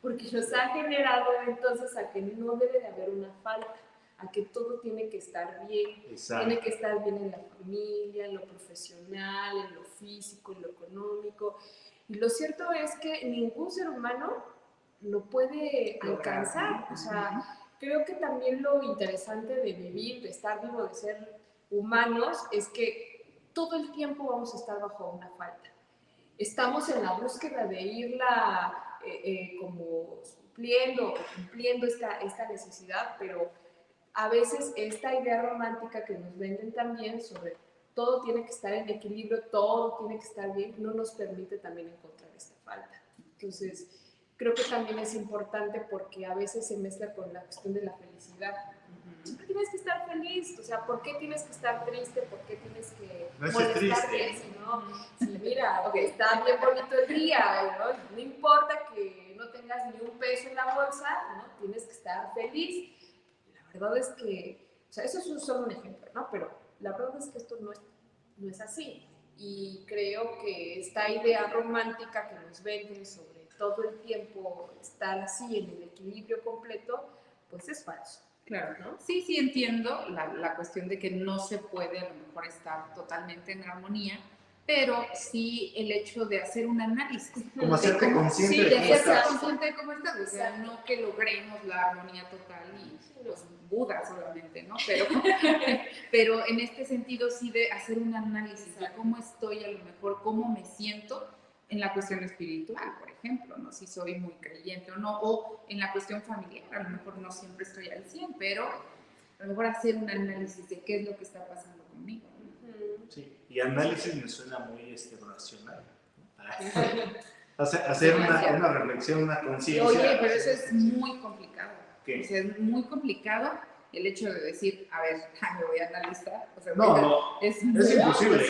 porque nos ha generado entonces a que no debe de haber una falta, a que todo tiene que estar bien. Exacto. Tiene que estar bien en la familia, en lo profesional, en lo físico, en lo económico. Y lo cierto es que ningún ser humano lo puede alcanzar. O sea, creo que también lo interesante de vivir, de estar vivo, de ser humanos, es que todo el tiempo vamos a estar bajo una falta. Estamos en la búsqueda de irla como cumpliendo esta necesidad, pero a veces esta idea romántica que nos venden también sobre todo tiene que estar en equilibrio, todo tiene que estar bien, no nos permite también encontrar esta falta. Entonces, creo que también es importante porque a veces se mezcla con la cuestión de la felicidad. Siempre tienes que estar feliz, o sea, ¿por qué tienes que estar triste? ¿Por qué tienes que molestarte? Si mira, está bien bonito el día, ¿no? No importa que no tengas ni un peso en la bolsa, ¿no? Tienes que estar feliz. La verdad es que, o sea, eso es solo un ejemplo, ¿no? Pero la verdad es que esto no es así. Y creo que esta idea romántica que nos venden sobre todo el tiempo estar así en el equilibrio completo, pues es falso. Claro, ¿no? Sí, sí entiendo la cuestión de que no se puede a lo mejor estar totalmente en armonía, pero sí el hecho de hacer un análisis. Como hacerte consciente sí, de de cómo hacerte estás. consciente de cómo estás. O sea, no que logremos la armonía total y los budas obviamente, ¿no? Pero en este sentido sí de hacer un análisis de cómo estoy a lo mejor, cómo me siento en la cuestión espiritual, por ejemplo, ¿no? Si soy muy creyente o no, o en la cuestión familiar, a lo mejor no siempre estoy al 100, pero a lo mejor hacer un análisis de qué es lo que está pasando conmigo. Sí, y análisis me suena muy racional. Hacer una reflexión, una conciencia. Oye, pero eso es muy complicado. ¿Qué? O sea, es muy complicado el hecho de decir, a ver, me voy a analizar. O sea, no, es imposible.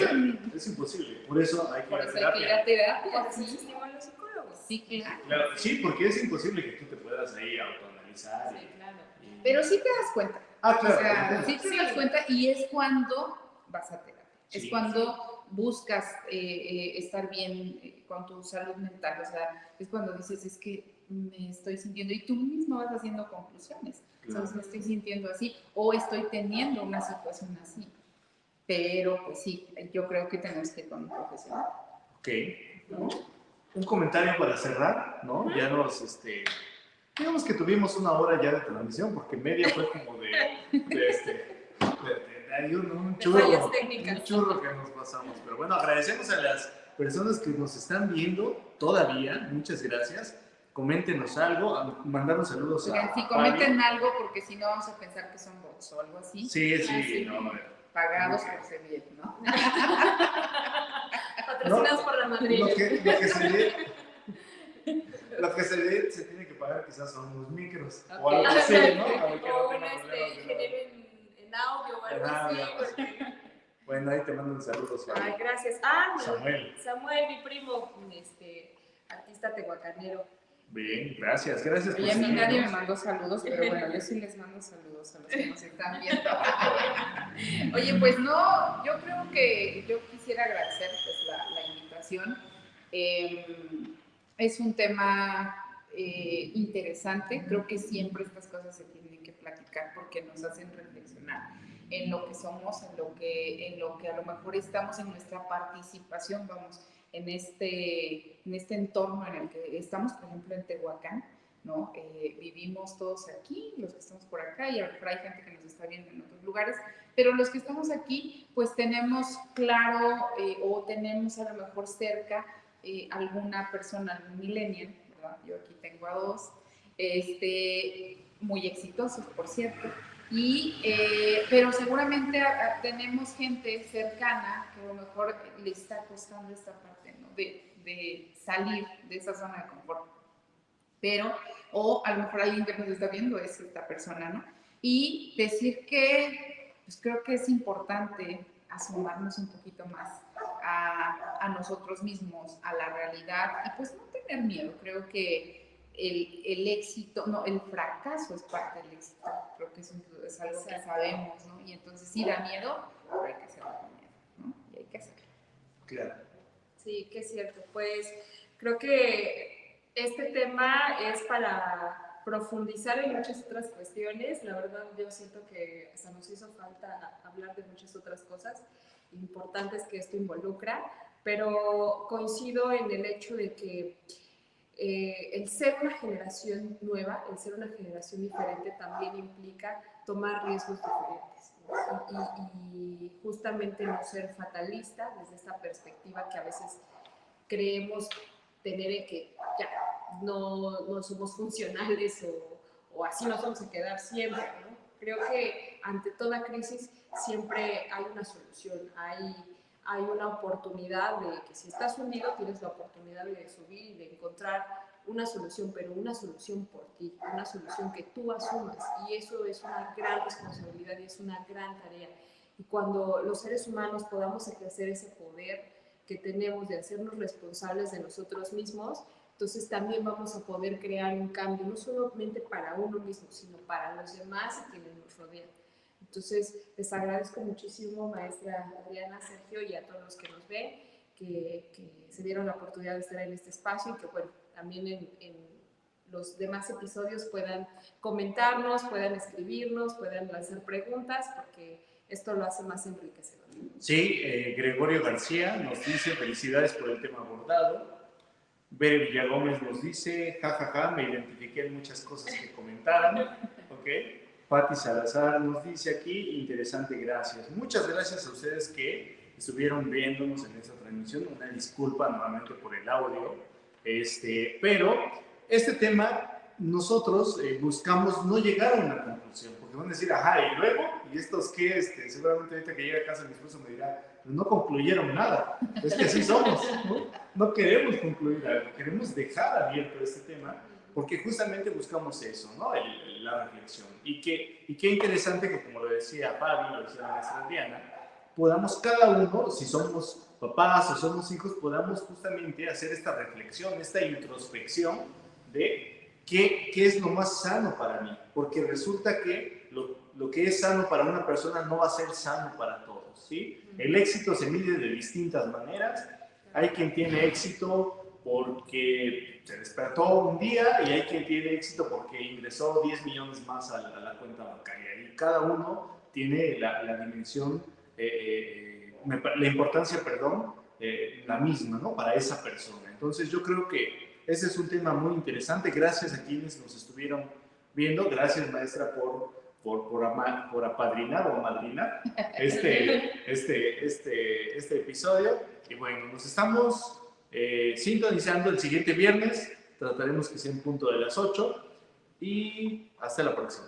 Es imposible. Por eso hay que ir a terapia. Hay que ir a terapia. Sí, estimulan los psicólogos. Sí, claro. Sí, porque es imposible que tú te puedas ahí autoanalizar. Sí, claro. Pero sí te das cuenta. Claro. O sea, sí te das cuenta y es cuando vas a terapia. Sí. Es cuando buscas estar bien con tu salud mental. O sea, es cuando dices, es que me estoy sintiendo, y tú mismo vas haciendo conclusiones. Claro. Entonces, me estoy sintiendo así o estoy teniendo una situación así. Pero, pues sí, yo creo que tenemos que ir con un profesional. Ok. ¿No? Un comentario para cerrar, ¿no? Ya nos, digamos que tuvimos una hora ya de transmisión, porque media fue como un churro que nos pasamos. Pero bueno, agradecemos a las personas que nos están viendo todavía. Muchas gracias. Coméntenos algo, mandarnos saludos a si comenten algo, porque si no vamos a pensar que son bots o algo así. Sí, no. Pagados por ser bien, ¿no? Patrocinados por la Madrid. Lo que se ve se tiene que pagar quizás son los micros. Okay. O algo así, ¿no? O un ingeniero en audio o algo así. Porque... Bueno, ahí te mando saludos. Ay, gracias. Samuel, mi primo, artista tehuacanero. Bien, gracias por Oye, a mí nadie me mandó saludos, pero bueno, yo sí les mando saludos a los que nos están viendo. Oye, pues no, yo creo que yo quisiera agradecer pues, la invitación. Es un tema interesante, creo que siempre estas cosas se tienen que platicar porque nos hacen reflexionar en lo que somos, en lo que a lo mejor estamos en nuestra participación, vamos, en este entorno en el que estamos, por ejemplo, en Tehuacán, ¿no? Vivimos todos aquí, los que estamos por acá, y a lo mejor hay gente que nos está viendo en otros lugares, pero los que estamos aquí, pues tenemos claro o tenemos a lo mejor cerca alguna persona, algún millennial, ¿verdad? Yo aquí tengo a dos, muy exitosos, por cierto, pero seguramente tenemos gente cercana que a lo mejor le está costando esta parte, ¿no? De salir de esa zona de confort. Pero, o a lo mejor alguien que nos está viendo es esta persona, ¿no? Y decir que, pues creo que es importante asomarnos un poquito más a nosotros mismos, a la realidad, y pues no tener miedo. Creo que el éxito, no, el fracaso es parte del éxito. Creo que es algo que sabemos, ¿no? Y entonces sí da miedo, pero hay que hacerlo con miedo, ¿no? Y hay que hacerlo. Claro. Sí, que es cierto. Pues creo que este tema es para profundizar en muchas otras cuestiones. La verdad, yo siento que hasta nos hizo falta hablar de muchas otras cosas importantes que esto involucra, pero coincido en el hecho de que el ser una generación nueva, el ser una generación diferente también implica tomar riesgos diferentes, ¿no? Y justamente no ser fatalista desde esta perspectiva que a veces creemos tener en que ya no somos funcionales o así nos vamos a quedar siempre, ¿no? Creo que ante toda crisis siempre hay una solución, hay una oportunidad de que si estás hundido tienes la oportunidad de subir y de encontrar una solución, pero una solución por ti, una solución que tú asumas, y eso es una gran responsabilidad y es una gran tarea. Y cuando los seres humanos podamos ejercer ese poder que tenemos de hacernos responsables de nosotros mismos, entonces también vamos a poder crear un cambio, no solamente para uno mismo, sino para los demás y quienes nos rodean. Entonces, les agradezco muchísimo, maestra Adriana, Sergio, y a todos los que nos ven, que se dieron la oportunidad de estar en este espacio y que, bueno, también en los demás episodios puedan comentarnos, puedan escribirnos, puedan lanzar preguntas, porque esto lo hace más enriquecedor. Sí, Gregorio García nos dice felicidades por el tema abordado. Bere Villagómez nos dice, jajaja, me identifiqué en muchas cosas que comentaron. ¿Ok? Pati Salazar nos dice aquí, interesante, gracias. Muchas gracias a ustedes que estuvieron viéndonos en esta transmisión. Una disculpa nuevamente por el audio. Pero este tema nosotros buscamos no llegar a una conclusión, porque van a decir, ajá, y luego, ¿y estos qué? Seguramente ahorita que llegue a casa mi esposo me dirá, no concluyeron nada. Es que así somos, ¿no? No queremos concluir algo, queremos dejar abierto este tema, porque justamente buscamos eso, ¿no? La reflexión. Y qué interesante que, como lo decía Fabi, lo decía la maestra Adriana, podamos cada uno, si somos papás o somos hijos, podamos justamente hacer esta reflexión, esta introspección de qué es lo más sano para mí, porque resulta que lo que es sano para una persona no va a ser sano para todos, ¿sí? El éxito se mide de distintas maneras. Hay quien tiene éxito porque se despertó un día y hay quien tiene éxito porque ingresó 10 millones más a la cuenta bancaria, y cada uno tiene la dimensión, la importancia, la misma, ¿no? Para esa persona. Entonces yo creo que ese es un tema muy interesante. Gracias a quienes nos estuvieron viendo. Gracias, maestra, por apadrinar o amadrinar este episodio. Y bueno, nos estamos sintonizando el siguiente viernes. Trataremos que sea en punto de las 8. Y hasta la próxima.